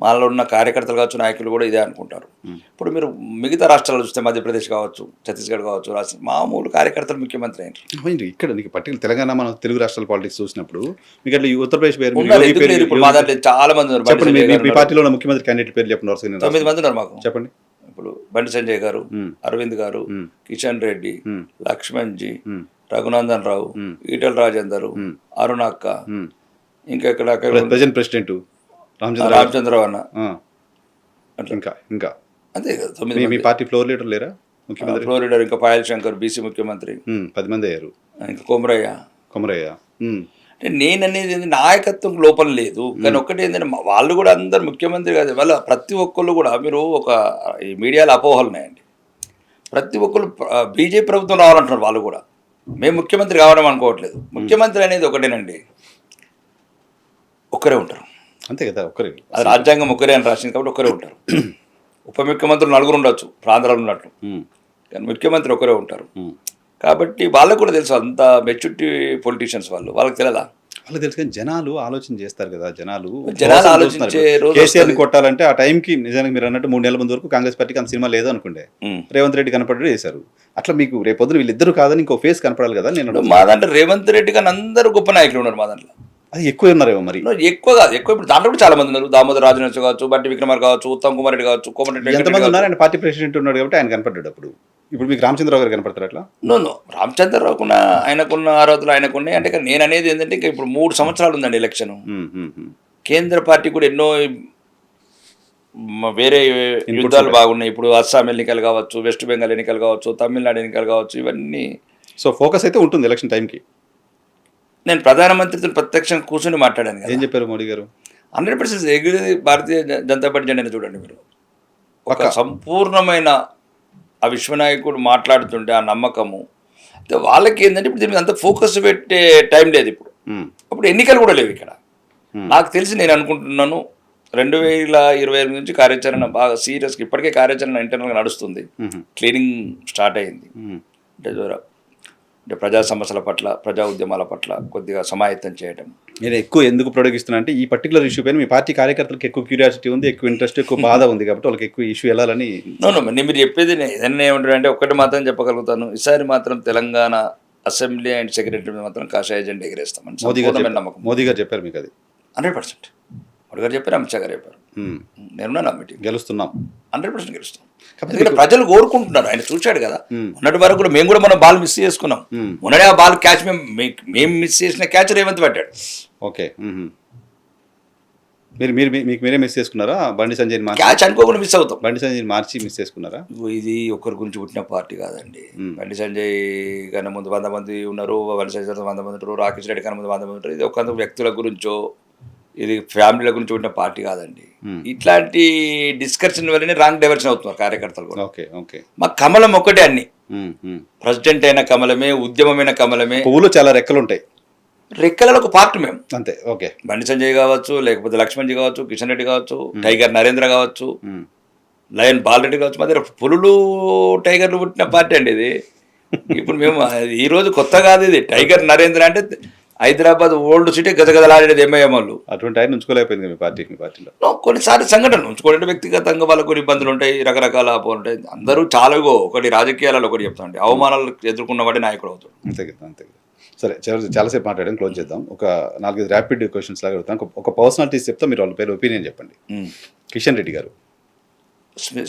మాలో ఉన్న కార్యకర్తలు కావచ్చు, నాయకులు కూడా ఇదే అనుకుంటారు. ఇప్పుడు మీరు మిగతా రాష్ట్రాలు చూస్తే మధ్యప్రదేశ్ కావచ్చు, ఛత్తీస్గఢ్ కావచ్చు, రాష్ట్రం మామూలు కార్యకర్తలు ముఖ్యమంత్రి అయినారు. ఇక్కడ నీకు పర్టికులర్ తెలంగాణ మనం తెలుగు రాష్ట్రాల పాలిటిక్స్ చూసినప్పుడు మీకు అట్లా ఉత్తరప్రదేశ్ పేరు ఇప్పుడు మా దాంట్లో చాలా మంది ఉన్నారు. మీ పార్టీలో ముఖ్యమంత్రి క్యాండిడేట్ పేరు చెప్పండి. 9 మంది ఉన్నారు మాకు. చెప్పండి. ఇప్పుడు బండి సంజయ్ గారు, అరవింద్ గారు, కిషన్ రెడ్డి, లక్ష్మణ్ జీ, రఘునందన్ రావు, ఈటల రాజేందర్, అరుణక్క, ఇంకా ఇక్కడ ప్రెసిడెంట్ ప్రెసిడెంట్ రామచంద్రరావు అన్న, ఇంకా అంతే కదా. 9 మీ పార్టీ ఫ్లోర్ లీడర్ లేరా? ముఖ్యమంత్రి ఫ్లోర్ లీడర్ ఇంకా పాయల్ శంకర్ బీసీ ముఖ్యమంత్రి 10 మంది అయ్యారు. ఇంకా కొమరయ్య. అంటే నేననేది నాయకత్వం లోపం లేదు, కానీ ఒక్కటి ఏంటంటే వాళ్ళు కూడా అందరు ముఖ్యమంత్రి కాదు, వాళ్ళ ప్రతి ఒక్కళ్ళు కూడా మీరు ఒక ఈ మీడియాలో అపోహలు ఉన్నాయండి. ప్రతి ఒక్కళ్ళు బీజేపీ ప్రభుత్వం రావాలంటున్నారు, వాళ్ళు కూడా మేము ముఖ్యమంత్రి కావడం అనుకోవట్లేదు. ముఖ్యమంత్రి అనేది ఒకటేనండి, ఒక్కరే ఉంటారు అంతే కదా. ఒక్కరే, అది రాజ్యాంగం ఒక్కరే అని రాసింది కాబట్టి ఒక్కరే ఉంటారు. ఉప ముఖ్యమంత్రులు 4 ఉండొచ్చు ఆంధ్రాలో ఉన్నట్లు, కానీ ముఖ్యమంత్రి ఒకరే ఉంటారు. కాబట్టి వాళ్ళకు కూడా తెలుసు, అంత మెచ్యూరిటీ పొలిటీషియన్స్ వాళ్ళకి తెలియదా? వాళ్ళకి తెలుసు, కానీ జనాలు ఆలోచన చేస్తారు కదా. జనాలు ఆలోచించే కేసీఆర్ని కొట్టాలంటే ఆ టైంకి నిజానికి మీరు అన్నట్టు 3 నెలల ముందు వరకు కాంగ్రెస్ పార్టీకి అంత సినిమా లేదు అనుకుంటే రేవంత్ రెడ్డి కనపడి చేశారు. అట్లా మీకు రేపొద్దున వీళ్ళిద్దరు కాదని ఇంకో ఫేస్ కనపడాలి కదా. నేను మా దాంట్లో రేవంత్ రెడ్డి కానీ అందరూ గొప్ప నాయకులు ఉన్నారు మా దాంట్లో. అది ఎక్కువ ఉన్నారేమో మరి. ఎక్కువ కాదు, ఎక్కువ ఇప్పుడు దాంట్లో కూడా చాలా మంది ఉన్నారు. దామోదర్ రాజనరసింహ కావచ్చు, బట్టి విక్రమార్ కావచ్చు, ఉత్తమ్ కుమార్ రెడ్డి కావచ్చు, కోమటిరెడ్డి ఎంతమంది ఉన్నారు. ఆయన పార్టీ ప్రెసిడెంట్ ఉన్నాడు కాబట్టి ఆయన కనపడ్డాడు. అప్పుడు ఇప్పుడు మీకు రామచంద్రరావు గారు కనపడతారు అట్లా? నో రామచంద్రరావుకున్న ఆయనకున్న అర్హతలు ఆయనకున్నాయి. అంటే నేను అనేది ఏంటంటే ఇంకా ఇప్పుడు 3 సంవత్సరాలు ఉందండి ఎలక్షన్. కేంద్ర పార్టీ కూడా ఎన్నో వేరే యుద్ధాలు బాగున్నాయి. ఇప్పుడు అస్సాం ఎన్నికలు కావచ్చు, వెస్ట్ బెంగాల్ ఎన్నికలు కావచ్చు, తమిళనాడు ఎన్నికలు కావచ్చు, ఇవన్నీ. సో ఫోకస్ అయితే ఉంటుంది ఎలక్షన్ టైంకి. నేను ప్రధానమంత్రితో ప్రత్యక్షంగా కూర్చొని మాట్లాడాను కదా. ఏం చెప్పారు మోడీ గారు? 100% ఎగిరేది భారతీయ జనతా పార్టీ జెండాని చూడండి మీరు. ఒక సంపూర్ణమైన ఆ విశ్వనాయకుడు మాట్లాడుతుంటే ఆ నమ్మకము వాళ్ళకి ఏంటంటే ఇప్పుడు దీనికి అంత ఫోకస్ పెట్టే టైం లేదు ఇప్పుడు. అప్పుడు ఎన్నికలు కూడా లేవు ఇక్కడ. నాకు తెలిసి నేను అనుకుంటున్నాను 2028 నుంచి కార్యాచరణ బాగా సీరియస్గా ఇప్పటికే కార్యాచరణ ఇంటర్నల్గా నడుస్తుంది. క్లీనింగ్ స్టార్ట్ అయింది. అంటే ప్రజా సమస్యల పట్ల, ప్రజా ఉద్యమాల పట్ల కొద్దిగా సమాయత్తం చేయడం. నేను ఎక్కువ ఎందుకు ప్రొడగిస్తున్నా అంటే ఈ పర్టికులర్ ఇష్యూ పైన మీ పార్టీ కార్యకర్తలకు ఎక్కువ క్యూరియాసిటీ ఉంది, ఎక్కువ ఇంట్రెస్ట్, ఎక్కువ బాధ ఉంది కాబట్టి వాళ్ళకి ఎక్కువ ఇష్యూ వెళ్ళాలని. నేను మీరు చెప్పేది ఏదన్నా ఏమంటారంటే ఒక్కటి మాత్రం చెప్పగలుగుతాను, ఈసారి మాత్రం తెలంగాణ అసెంబ్లీ అండ్ సెక్రటరీ మాత్రం కాషాయ జెండా ఎగిరేస్తామని నమ్మకం. మోదీ గారు చెప్పారు మీకు అది? 100%. మోడీ గారు చెప్పారు, అమిత్ షా గారు చెప్పారు. నేనున్నా మీటింగ్ గెలుస్తున్నాం, 100% గెలుస్తాం. ఎందుకంటే ప్రజలు కోరుకుంటున్నారు. ఆయన చూశాడు కదా, మొన్నటి వరకు కూడా మేము కూడా మన బాల్ మిస్ చేసుకున్నాం. మొన్ననే ఆ బాల్ క్యాచ్ మేము మిస్ చేసిన క్యాచ్ రేవంత్ పట్టాడు. ఓకే, మీకు మీరే మిస్ చేసుకున్నారా? బండి సంజయ్ క్యాచ్ అనుకోకుండా మిస్ అవుతాం. బండి సంజయ్ మార్చి మిస్ చేసుకున్నారా? ఇది ఒకరి గురించి పుట్టిన పార్టీ కాదండి. బండి సంజయ్ కన్నా ముందు 100 మంది ఉన్నారు, బండి సంజయ్ 100 మంది ఉంటారు, రాకేష్ రెడ్డి కన్నా ముందు 100 మంది ఉంటారు. ఇది ఒక వ్యక్తుల గురించో, ఇది ఫ్యామిలీల గురించి పుట్టిన పార్టీ కాదండి. ఇట్లాంటి డిస్కషన్ వల్లనే రాంగ్ డైవర్షన్ అవుతున్నారు కార్యకర్తలు కూడా. మా కమలం ఒక్కటే, అన్ని ప్రెసిడెంట్ అయిన కమలమే, ఉద్యమమైన కమలమే. పువ్వులు చాలా రెక్కలు ఉంటాయి, రెక్కలలో ఒక పార్ట్ మేము అంతే. ఓకే, బండి సంజయ్ కావచ్చు, లేకపోతే లక్ష్మణ్జీ కావచ్చు, కిషన్ రెడ్డి కావచ్చు, టైగర్ నరేంద్ర కావచ్చు, లయన్ బాలరెడ్డి కావచ్చు. మా దగ్గర పులులు టైగర్లు పుట్టిన పార్టీ అండి ఇది. ఇప్పుడు మేము ఈ రోజు కొత్త కాదు ఇది. టైగర్ నరేంద్ర అంటే హైదరాబాద్ ఓల్డ్ సిటీ గజగజలాడేది ఎంఐఎం వాళ్ళు. అటువంటి ఆయన ఉంచుకోలేకపోయింది మీ పార్టీలో. కొన్నిసార్లు సంఘటనలు ఉంచుకోవాలంటే వ్యక్తిగతంగా వాళ్ళకు కొన్ని ఇబ్బందులు ఉంటాయి, రకరకాల అపోహలు ఉంటాయి. అందరూ చాలా ఒకటి రాజకీయాలలో ఒకటి చెప్తాండి, అవమానాలు ఎదుర్కొన్నవాడే నాయకుడు అవుతాడు. అంతే కదా, అంతే కదా. సరే, చాలాసేపు మాట్లాడాం, క్లోజ్ చేద్దాం. ఒక 4-5 ర్యాపిడ్ క్వశ్చన్స్ లాగా అడుగుతాను. ఒక పర్సనాలిటీస్ చెప్తా, మీరు వాళ్ళ పేరు ఒపీనియన్ చెప్పండి. కిషన్ రెడ్డి గారు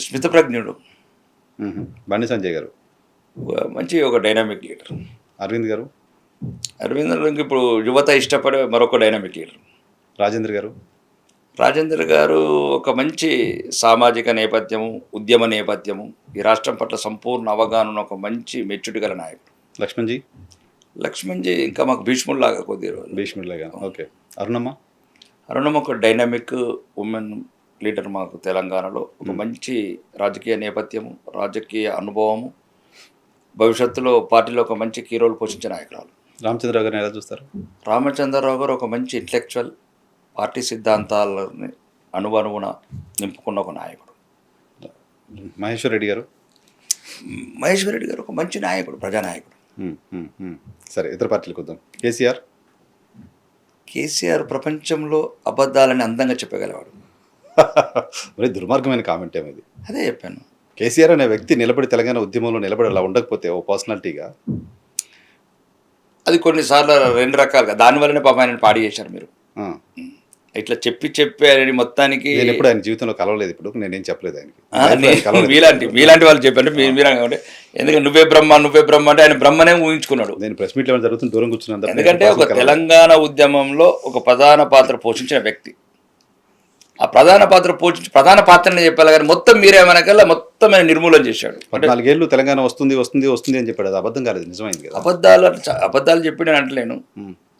స్మిత ప్రజ్ఞుడు. బండి సంజయ్ గారు మంచి ఒక డైనామిక్ లీడర్. అరవింద్ గారు ఇప్పుడు యువత ఇష్టపడే మరొక డైనామిక్ లీడర్. రాజేందర్ గారు ఒక మంచి సామాజిక నేపథ్యము, ఉద్యమ నేపథ్యము, ఈ రాష్ట్రం పట్ల సంపూర్ణ అవగాహన, ఒక మంచి మెచ్యూరిటీ గల నాయకుడు. లక్ష్మణ్జీ ఇంకా మాకు భీష్ముడిలాగా భీష్ముడిలాగా. ఓకే. అరుణమ్మ ఒక డైనామిక్ ఉమెన్ లీడర్. మాకు తెలంగాణలో ఒక మంచి రాజకీయ నేపథ్యము, రాజకీయ అనుభవము, భవిష్యత్తులో పార్టీలో ఒక మంచి కీ రోల్ పోషించే నాయకురాలు. రామచంద్రరావు గారిని ఎలా చూస్తారు? రామచంద్రరావు గారు ఒక మంచి ఇంటలెక్చువల్, పార్టీ సిద్ధాంతాలని అనువనుగుణ నింపుకున్న ఒక నాయకుడు. మహేశ్వర్ రెడ్డి గారు ఒక మంచి నాయకుడు, ప్రజానాయకుడు. సరే, ఇతర పార్టీలకు వద్దాం. కేసీఆర్ ప్రపంచంలో అబద్ధాలని అందంగా చెప్పగలవాడు. మరి దుర్మార్గమైన కామెంట్ ఏమిది? అదే చెప్పాను. కేసీఆర్ అనే వ్యక్తి నిలబడి తెలంగాణ ఉద్యమంలో నిలబడి అలా ఉండకపోతే ఓ పర్సనాలిటీగా, అది కొన్నిసార్లు 2 రకాలుగా దానివల్లనే పాపం ఆయన పాడి చేశారు. మీరు ఇట్లా చెప్పి అని మొత్తానికి నేను ఎప్పుడు ఆయన జీవితంలో కలవలేదు, ఇప్పుడు నేనేం చెప్పలేదు ఆయనకి. మీలాంటి వాళ్ళు చెప్పారు. మీరు ఎందుకంటే నువ్వే బ్రహ్మ అంటే ఆయన బ్రహ్మనే ఊహించుకున్నాడు. నేను ప్రెస్ మీట్ జరుగుతుంది దూరం కూర్చున్నాను. ఎందుకంటే ఒక తెలంగాణ ఉద్యమంలో ఒక ప్రధాన పాత్ర పోషించిన వ్యక్తి, ఆ ప్రధాన పాత్రని చెప్పాలి కానీ మొత్తం మీరేమనకల్లా మొత్తం ఆయన నిర్మూలన చేశాడు. 14 ఏళ్ళు తెలంగాణ వస్తుంది అని చెప్పాడు. అది అబద్ధం కాలేదు, నిజమైంది కదా. అబద్ధాలు చెప్పి అంటలేను.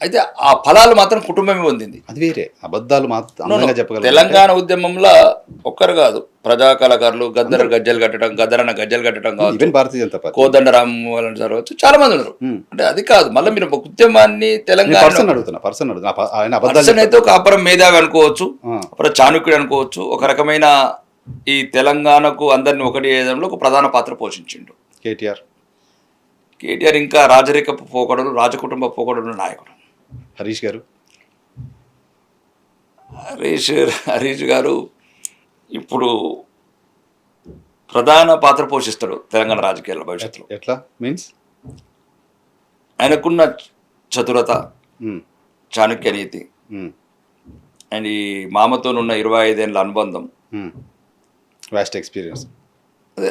అయితే ఆ ఫలాలు మాత్రం కుటుంబమే పొందింది. అది వేరే. అబద్ధాలు మాత్రం చెప్పగలరు. తెలంగాణ ఉద్యమంలో ఒక్కరు కాదు, ప్రజా కళాకారులు గద్దరన్న గజ్జలు కట్టడం కావచ్చు, భారతీయ జనతా పార్టీ కోదండరామ్ వాళ్ళని జరగవచ్చు, చాలా మంది ఉన్నారు. అంటే అది కాదు, మళ్ళీ మీరు ఉద్యమాన్ని తెలంగాణ పర్సన్ అయితే ఒక అపరం మేధావి అనుకోవచ్చు, అపరం చాణుక్యుడు అనుకోవచ్చు. ఒక రకమైన ఈ తెలంగాణకు అందరిని ఒకటి చేయడంలో ఒక ప్రధాన పాత్ర పోషించిండు కేటీఆర్. ఇంకా రాజకుటుంబ పోకడలు నాయకుడు. హరీష్ గారు ఇప్పుడు ప్రధాన పాత్ర పోషిస్తాడు తెలంగాణ రాజకీయాల్లో భవిష్యత్తులో. ఎట్లా మీన్స్? ఆయనకున్న చతురత, చాణక్య నీతి అండ్ ఈ మామతోనున్న 25 ఏళ్ళ అనుబంధం, వాస్ట్ ఎక్స్పీరియన్స్,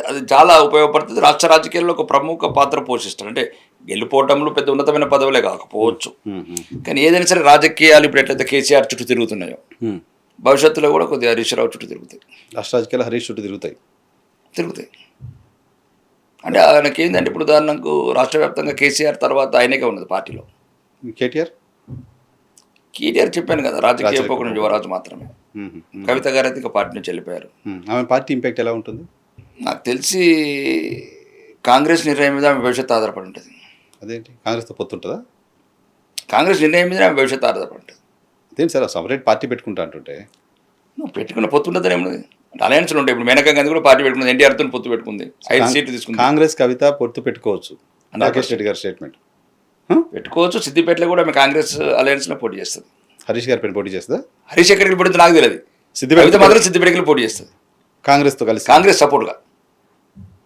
అది చాలా ఉపయోగపడుతుంది. రాష్ట్ర రాజకీయాల్లో ఒక ప్రముఖ పాత్ర పోషిస్తాడు. అంటే గెలుపోవటంలో పెద్ద ఉన్నతమైన పదవులే కాకపోవచ్చు, కానీ ఏదైనా సరే రాజకీయాలు ఇప్పుడు ఎట్లయితే కేసీఆర్ చుట్టూ తిరుగుతున్నాయో, భవిష్యత్తులో కూడా కొద్దిగా హరీష్ రావు చుట్టూ తిరుగుతాయి. రాష్ట్ర రాజకీయాలు హరీష్ చుట్టూ తిరుగుతాయి. అంటే ఆయనకి ఏంటంటే ఇప్పుడు ఉదాహరణకు రాష్ట్ర వ్యాప్తంగా కేసీఆర్ తర్వాత ఆయనకే ఉన్నది పార్టీలో. కేటీఆర్ చెప్పాను కదా, రాజకీయ పోకడం యువరాజు మాత్రమే. కవిత గారు అయితే ఇక పార్టీ నుంచి వెళ్ళిపోయారు. ఆమె పార్టీ ఇంపాక్ట్ ఎలా ఉంటుంది? నాకు తెలిసి కాంగ్రెస్ నిర్ణయం మీద ఆమె భవిష్యత్తు ఆధారపడి ఉంటుంది. అదేంటి, కాంగ్రెస్తో పొత్తుంటుందా? కాంగ్రెస్ నిర్ణయం మీద ఆమె భవిష్యత్తు ఆధారపడి ఉంటుంది. అదేంటి సార్, సపరేట్ పార్టీ పెట్టుకుంటా అంటుంటే? నువ్వు పెట్టుకున్న పొత్తు ఉంటుందని ఏమన్నది, అలయన్స్లు ఉంటాయి. ఇప్పుడు మేనకా గాంధీ కూడా పార్టీ పెట్టుకుంది, ఎన్టీఆర్తో పొత్తు పెట్టుకుంది, 5 సీట్లు తీసుకుంది. కాంగ్రెస్ కవిత పొత్తు పెట్టుకోవచ్చు, రాకేష్ రెడ్డి గారి స్టేట్మెంట్ పెట్టుకోవచ్చు. సిద్దిపేటలో కూడా ఆమె కాంగ్రెస్ అలయన్స్లో పోటీ చేస్తుంది. హరీష్ గారి పోటీ చేస్తుందా? హరీష్ ఎక్కడికి పడుతుంది నాకు తెలియదు. కవిత మాత్రం సిద్దిపేటకి పోటీ చేస్తుంది కాంగ్రెస్తో కలిసి, కాంగ్రెస్ సపోర్ట్గా.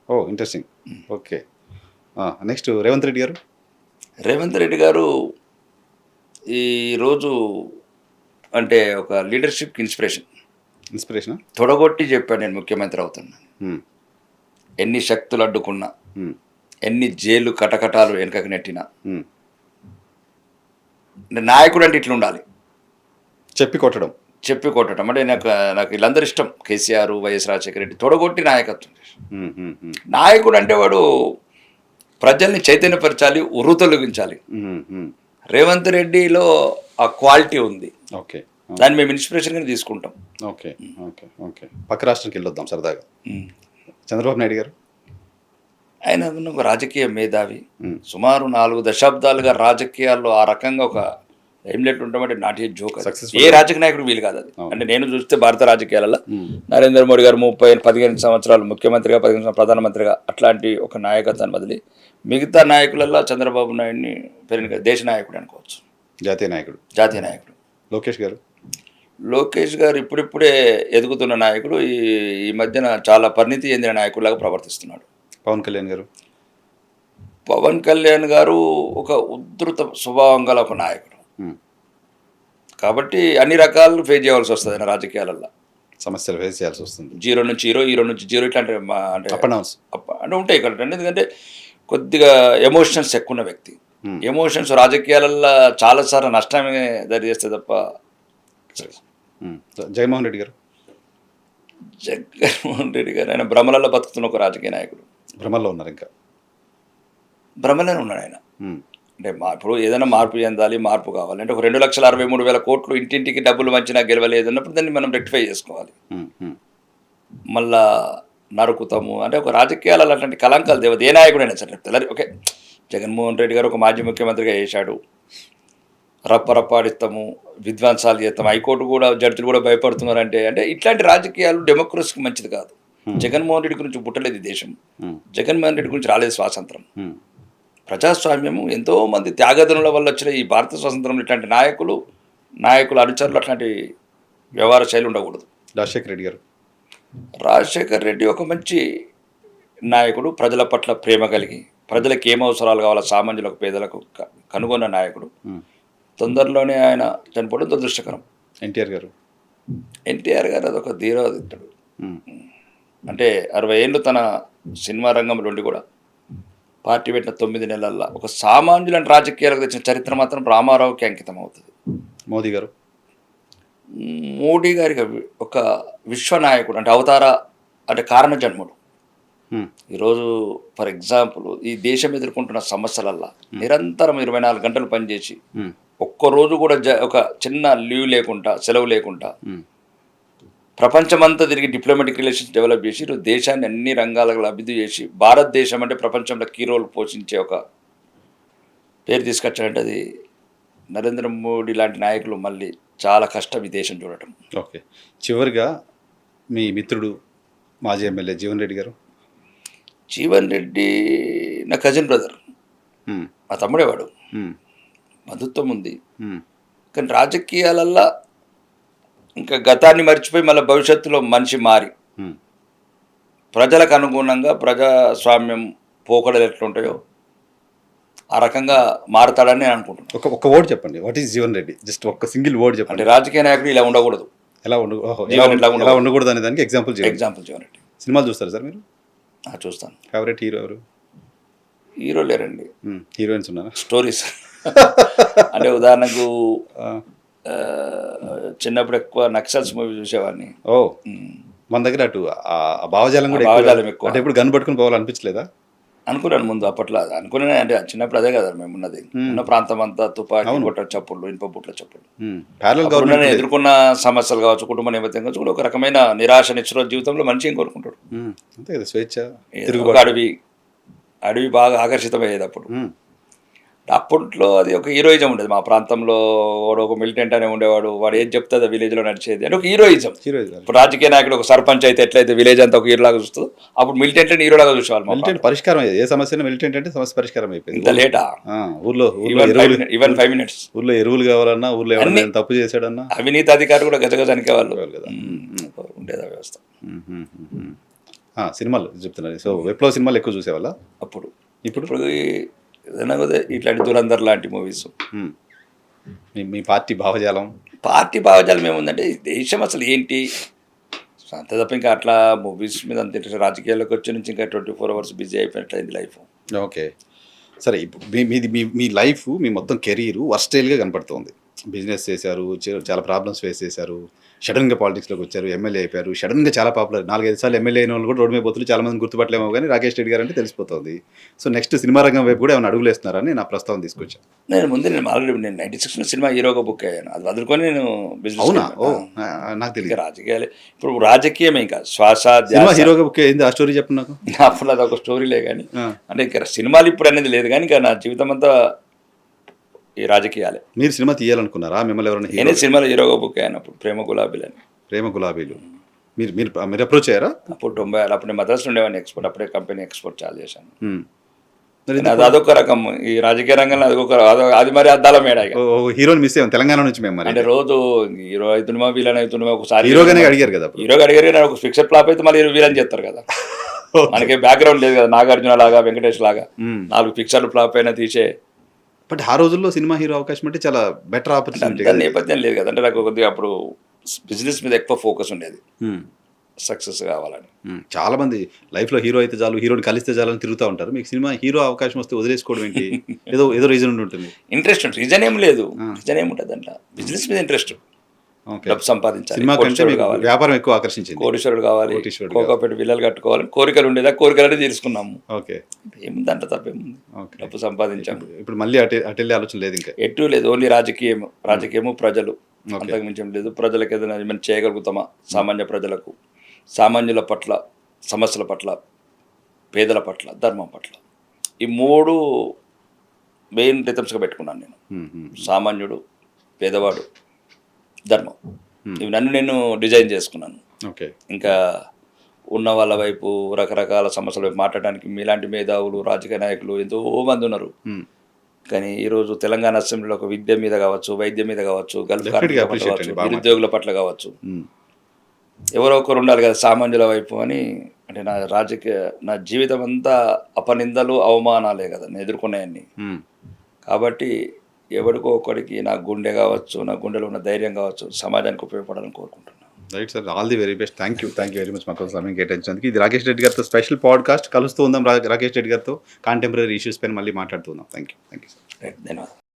Oh interesting. Okay, next Revanth Reddy గారు. రేవంత్ రెడ్డి గారు ఈరోజు అంటే ఒక లీడర్షిప్కి ఇన్స్పిరేషన్ తొడగొట్టి చెప్పాడు, నేను ముఖ్యమంత్రి అవుతున్నాను. ఎన్ని శక్తులు అడ్డుకున్నా, ఎన్ని జైలు కటకటాలు వెనకకి నెట్టినా, నాయకుడు అంటే ఇట్లా ఉండాలి, చెప్పి కొట్టడం. అంటే నాకు వీళ్ళందరూ ఇష్టం. కేసీఆర్, వైఎస్ రాజశేఖర రెడ్డి తొడగొట్టి నాయకత్వం. నాయకుడు అంటే వాడు ప్రజల్ని చైతన్యపరచాలి, ఉర్రు తొలగించాలి. రేవంత్ రెడ్డిలో ఆ క్వాలిటీ ఉంది. ఓకే, దాన్ని మేము ఇన్స్పిరేషన్గా తీసుకుంటాం. ఓకే ఓకే ఓకే పక్క రాష్ట్రానికి వెళ్ళొద్దాం సరదాగా. చంద్రబాబు నాయుడు గారు, ఆయన ఒక రాజకీయ మేధావి. సుమారు 4 దశాబ్దాలుగా రాజకీయాల్లో ఆ రకంగా ఒక ఎయిమ్లెట్ ఉంటామంటే నాట్ ఏ జోక్. ఏ రాజకీయ నాయకుడు వీలు కాదు అది. అంటే నేను చూస్తే భారత రాజకీయాలలో నరేంద్ర మోడీ గారు 15 సంవత్సరాలు ముఖ్యమంత్రిగా, 15 సంవత్సరాలు ప్రధానమంత్రిగా, అట్లాంటి ఒక నాయకత్వాన్ని బదిలి మిగతా నాయకులలో చంద్రబాబు నాయుడిని పెరిగిన దేశ నాయకుడు అనుకోవచ్చు, జాతీయ నాయకుడు. లోకేష్ గారు ఇప్పుడిప్పుడే ఎదుగుతున్న నాయకుడు. ఈ మధ్యన చాలా పరిణితి చెందిన నాయకుడిలాగా ప్రవర్తిస్తున్నాడు. పవన్ కళ్యాణ్ గారు ఒక ఉద్ధృత స్వభావం గల ఒక నాయకుడు కాబట్టి అన్ని రకాలు ఫేస్ చేయాల్సి వస్తుంది ఆయన రాజకీయాలలో. సమస్యలు ఫేస్ చేయాల్సి వస్తుంది. 0 నుంచి హీరో నుంచి జీరో ఇట్లాంటి అంటే ఉంటాయి ఇక్కడ. ఎందుకంటే కొద్దిగా ఎమోషన్స్ ఎక్కువ ఉన్న వ్యక్తి. ఎమోషన్స్ రాజకీయాలలో చాలాసార్లు నష్టమే దరి చేస్తే తప్ప. జగన్మోహన్ రెడ్డి గారు ఆయన భ్రమలలో బతుకుతున్న ఒక రాజకీయ నాయకుడు. భ్రమల్లో ఉన్నారు, ఇంకా భ్రమలోనే ఉన్నాడు ఆయన. అంటే ఇప్పుడు ఏదైనా మార్పు చెందాలి, మార్పు కావాలి అంటే ఒక 2,63,000 కోట్లు ఇంటింటికి డబ్బులు మంచిగా గెలవలేదు అన్నప్పుడు దాన్ని మనం రెక్టిఫై చేసుకోవాలి. మళ్ళా నరుకుతాము అంటే ఒక రాజకీయాలలో అట్లాంటి కలంకాలు దేవత ఏ నాయకుడైనా సరే చెప్తారు. ఓకే, జగన్మోహన్ రెడ్డి గారు ఒక మాజీ ముఖ్యమంత్రిగా చేశాడు, రప్పరప్పాడిస్తాము, విధ్వంసాలు చేస్తాము, హైకోర్టు కూడా జడ్జిలు కూడా భయపడుతున్నారంటే అంటే ఇట్లాంటి రాజకీయాలు డెమోక్రసీకి మంచిది కాదు. జగన్మోహన్ రెడ్డి గురించి పుట్టలేదు దేశం, జగన్మోహన్ రెడ్డి గురించి రాలేదు స్వాతంత్రం. ప్రజాస్వామ్యము ఎంతోమంది త్యాగదనుల వల్ల వచ్చిన ఈ భారత స్వాతంత్రంలో ఇట్లాంటి నాయకుల అనుచరులు అట్లాంటి వ్యవహార శైలి ఉండకూడదు. రాజశేఖర్ రెడ్డి ఒక మంచి నాయకుడు, ప్రజల పట్ల ప్రేమ కలిగి, ప్రజలకు ఏం అవసరాలు కావాలో సామాన్యులకు, పేదలకు కనుగొన్న నాయకుడు. తొందరలోనే ఆయన చనిపోవడం దురదృష్టకరం. ఎన్టీఆర్ గారు అదొక ధీరోదిత్తుడు. అంటే 60 ఏళ్ళు తన సినిమా రంగంలో ఉండి కూడా పార్టీ పెట్టిన 9 నెలల్లో ఒక సామాన్యులను రాజకీయాలకు తెచ్చిన చరిత్ర మాత్రం రామారావుకి అంకితం అవుతుంది. మోడీ గారికి ఒక విశ్వనాయకుడు అంటే అవతార అంటే కారణ జన్ముడు. ఈరోజు ఫర్ ఎగ్జాంపుల్ ఈ దేశం ఎదుర్కొంటున్న సమస్యలల్లో నిరంతరం 24 గంటలు పనిచేసి ఒక్కరోజు కూడా ఒక చిన్న లీవ్ లేకుండా, సెలవు లేకుండా ప్రపంచమంతా తిరిగి డిప్లొమాటిక్ రిలేషన్స్ డెవలప్ చేసి ఈరోజు దేశాన్ని అన్ని రంగాలకు అభివృద్ధి చేసి భారతదేశం అంటే ప్రపంచంలో కీ రోల్ పోషించే ఒక పేరు తీసుకొచ్చాడంటే అది నరేంద్ర మోడీ లాంటి నాయకులు మళ్ళీ చాలా కష్టం ఈ దేశం చూడటం. ఓకే, చివరిగా మీ మిత్రుడు మాజీ ఎమ్మెల్యే జీవన్ రెడ్డి గారు. జీవన్ రెడ్డి నా కజిన్ బ్రదర్, మా తమ్ముడేవాడు, బంధుత్వం ఉంది. కానీ రాజకీయాలల్లో ఇంకా గతాన్ని మర్చిపోయి మళ్ళీ భవిష్యత్తులో మనిషి మారి ప్రజలకు అనుగుణంగా ప్రజాస్వామ్యం పోకడలు ఎట్లుంటాయో ఆ రకంగా మారుతాడని నేను అనుకుంటున్నాను. ఒక వర్డ్ చెప్పండి, what is Jeevan Reddy? Just ఒక సింగిల్ వర్డ్ చెప్పండి. అంటే రాజకీయ నాయకుడు ఇలా ఉండకూడదు, ఎలా ఉండకూడదు అనే దానికి ఎగ్జాంపుల్ జీవన్ రెడ్డి. సినిమాలు చూస్తారు సార్ మీరు? చూస్తాను. ఫేవరెట్ హీరో ఎవరు? హీరో లేరండి, హీరోయిన్స్ ఉన్నారా? స్టోరీస్ అంటే ఉదాహరణకు చిన్నప్పుడు ఎక్కువ నక్సల్స్ మూవీ చూసేవాడిని. ఓ మన దగ్గర అటు ఆ భావజాలం కూడా భావజాలం ఎక్కువ. అంటే ఎప్పుడు గన్ పట్టుకుని పోవాలనిపించలేదా? అనుకున్నాను ముందు అప్పట్లో, అనుకునే అంటే చిన్నప్పుడు అదే కదా మేము ఉన్నది. ఉన్న ప్రాంతం అంతా తుపాకీ కొట్ట చప్పుళ్ళు, ఇనుప బుట్ల చప్పుళ్ళు. ప్యారలల్ అప్పుడున్న గవర్నమెంట్ ఎదుర్కొన్న సమస్యలు కావచ్చు, కుటుంబ నేపథ్యం కావచ్చు, కూడా ఒక రకమైన నిరాశ నిశ్చల జీవితంలో మనిషి ఏం కోరుకుంటాడు. అంతే కదా, స్వేచ్ఛ, ఒక అడవి బాగా ఆకర్షితమయ్యేది అప్పుడు. అప్పట్లో అది ఒక హీరోయిజం ఉండేది. మా ప్రాంతంలో వాడు ఒక మిలిటెంట్ అనే ఉండేవాడు, వాడు ఏం చెప్తుంది విలేజ్లో నడిచేది అంటే ఒక హీరోయిజం. ఇప్పుడు రాజకీయ నాయకుడు ఒక సర్పంచ్ అయితే ఎట్లయితే విలేజ్ అంతా ఒక హీరోలాగా చూస్తూ, అప్పుడు మిలిటెంట్ అని హీరోలాగా చూసేవాళ్ళు. మిలిటెంట్ పరిష్కారం అయ్యేది, ఏ సమస్య మిలిటెంట్ అంటే సమస్య పరిష్కారం అయిపోయింది. ఇంత లేటా? ఊర్లో ఈవెన్ 5 minutes. ఊర్లో ఎరువులు కావాలన్నా, ఊర్లో ఎవరైనా తప్పు చేశాడన్నా అవినీతి అధికారులు కూడా గజగజానికే వాళ్ళు కదా ఉండేది ఆ వ్యవస్థ. సినిమాలు చెప్తున్నారు. సో విప్లవ సినిమాలు ఎక్కువ చూసేవాళ్ళ అప్పుడు. ఇప్పుడు ఏదైనా ఇట్లాంటి దురంధర్ లాంటి మూవీస్. మీ పార్టీ భావజాలం ఏముందంటే దేశం అసలు ఏంటి అంతే తప్ప ఇంకా అట్లా మూవీస్ మీద అంత ఇంట్రెస్ట్. రాజకీయాల్లోకి వచ్చి నుంచి ఇంకా 24 hours బిజీ అయిపోయినట్లయింది లైఫ్. ఓకే, సరే. ఇప్పుడు మీ లైఫ్, మీ మొత్తం కెరీర్ వర్స్టైల్గా కనపడుతుంది. బిజినెస్ చేశారు, చాలా ప్రాబ్లమ్స్ ఫేస్ చేశారు, సడన్గా పాలిటిక్స్లోకి వచ్చారు, ఎమ్మెల్యే అయిపోయారు, సడన్గా చాలా పాపులర్. 4-5 సార్లు ఎమ్మెల్యే అయిన వాళ్ళు కూడా రోడ్డు మీద పోతులు చాలా మంది గుర్తుపట్టలేమో, కానీ రాకేష్ రెడ్డి గారు అంటే తెలిసిపోతుంది. సో నెక్స్ట్ సినిమా రంగం వైపు కూడా ఏమైనా అడుగులు వేస్తున్నారని నా ప్రస్తావన తీసుకొచ్చాను. నేను ఆల్రెడీ 96లో సినిమా హీరోగా బుక్ అయ్యాను. అది వదులుకొని నేను బిజినెస్. అవునా? నాకు తెలియదు. రాజకీయాలే ఇప్పుడు రాజకీయమే ఇంకా శ్వాస. సినిమా హీరోగా బుక్ అయింది, ఆ స్టోరీ చెప్పు నాకు. అప్పుడు అది ఒక స్టోరీలే కానీ అంటే ఇంకా సినిమాలు ఇప్పుడు అనేది లేదు, కానీ ఇంకా నా జీవితం అంతా ఈ రాజకీయాలే. మీరు సినిమా తీయాలనుకున్నారా? మిమ్మల్ని ఎవరైనా? నేనే సినిమాలో హీరోగా బుక్ అయ్యాను అప్పుడు, ప్రేమ గులాబీలు అని. ప్రేమ గులాబీలు మీరు అప్రోచ్ అయ్యారా? అప్పుడు 90 అప్పుడు నేను మద్రాసులో ఉండేవాడిని. ఎక్స్పోర్ట్ అప్పుడే కంపెనీ ఎక్స్పోర్ట్ చాలా చేశాను. అది అదొక రకం ఈ రాజకీయ రంగంలో అది మరి అద్దాల మేడ. హీరోని మిస్ అయ్యాం తెలంగాణ నుంచి మేము. అంటే రోజు హీరో అవుతున్నా వీళ్ళని అవుతున్నా, ఒకసారి హీరోగానే అడిగారు కదా, హీరోగా అడిగారు. ఒక ఫిక్సెడ్ ఫ్లాప్ అయితే మళ్ళీ వీళ్ళని చేస్తారు కదా. మనకి బ్యాక్గ్రౌండ్ లేదు కదా, నాగార్జున లాగా, వెంకటేష్ లాగా 4 పిక్చర్లు ఫ్లాప్ అయినా తీసే. బట్ ఆ రోజుల్లో సినిమా హీరో అవకాశం అంటే చాలా బెటర్ ఆపర్చునిటీ. నేపథ్యం లేదు కదా, అంటే నాకు కొద్దిగా అప్పుడు బిజినెస్ మీద ఎక్కువ ఫోకస్ ఉండేది, సక్సెస్ కావాలని. చాలా మంది లైఫ్లో హీరో అయితే చాలు, హీరోని కలిస్తే చాలు అని తిరుగుతూ ఉంటారు. మీకు సినిమా హీరో అవకాశం వస్తే వదిలేసుకోవడం ఏంటి? ఏదో రీజన్ ఉంటుంది. ఇంట్రెస్ట్ ఉంటుంది, రీజన్ ఏం లేదు. రీజన్ ఏముంటుంది అంటే బిజినెస్ మీద ఇంట్రెస్ట్, డబ్బు సంపాదించాలి. సినిమా కంటే వ్యాపారం ఎక్కువ ఆకర్షించింది. కోటీశ్వరుడు కావాలి, కోకపెట్టి విల్లలు కట్టుకోవాలని కోరికలు ఉండేది. ఆ కోరికలనే తీర్చుకున్నాము. ఓకే, ఏముంది అంటే తప్పేముంది, డబ్బు సంపాదించాము. ఇప్పుడు మళ్ళీ అటెళ్ళే ఆలోచన లేదు, ఇంకా ఎటు లేదు. ఓన్లీ రాజకీయము ప్రజలు, అంతకు మించం లేదు. ప్రజలకు ఏదైనా మనం చేయగలుగుతామా? సామాన్య ప్రజలకు, సామాన్యుల పట్ల, సమస్యల పట్ల, పేదల పట్ల, ధర్మం పట్ల, ఈ 3 మెయిన్ రిథమ్స్గా పెట్టుకున్నాను నేను. సామాన్యుడు, పేదవాడు, ధర్మం, ఇవి నన్ను నేను డిజైన్ చేసుకున్నాను. ఓకే, ఇంకా ఉన్న వాళ్ళ వైపు రకరకాల సమస్యల వైపు మాట్లాడడానికి మీలాంటి మేధావులు, రాజకీయ నాయకులు ఎంతో మంది ఉన్నారు. కానీ ఈరోజు తెలంగాణ అసెంబ్లీలో ఒక విద్య మీద కావచ్చు, వైద్యం మీద కావచ్చు, గల్ఫ్ కార్మికుల పట్ల కావచ్చు, నిరుద్యోగుల పట్ల కావచ్చు, ఎవరో ఒకరు ఉండాలి కదా సామాన్యుల వైపు అని. అంటే నా జీవితం అంతా అపనిందలు, అవమానాలే కదా నేను ఎదుర్కొన్నాయన్ని. కాబట్టి ఎవరికో ఒకరికి నా గుండె కావచ్చు, నా గుండెలో ఉన్న ధైర్యం కావచ్చు, సమాజానికి ఉపయోగపడాలని కోరుకుంటున్నాను. Right sir, all the very best. Thank you very much మాకు సమయం కేటాయించినందుకు. ఇది రాకేష్ రెడ్డి గారితో స్పెషల్ పాడ్కాస్ట్. కలుస్తూ ఉందాం రాకేష్ రెడ్డి గారితో కాంటెంపరీ ఇష్యూస్ పైన మళ్ళీ మాట్లాడుతూ ఉందాం. Thank you sir. ధన్యవాదాలు.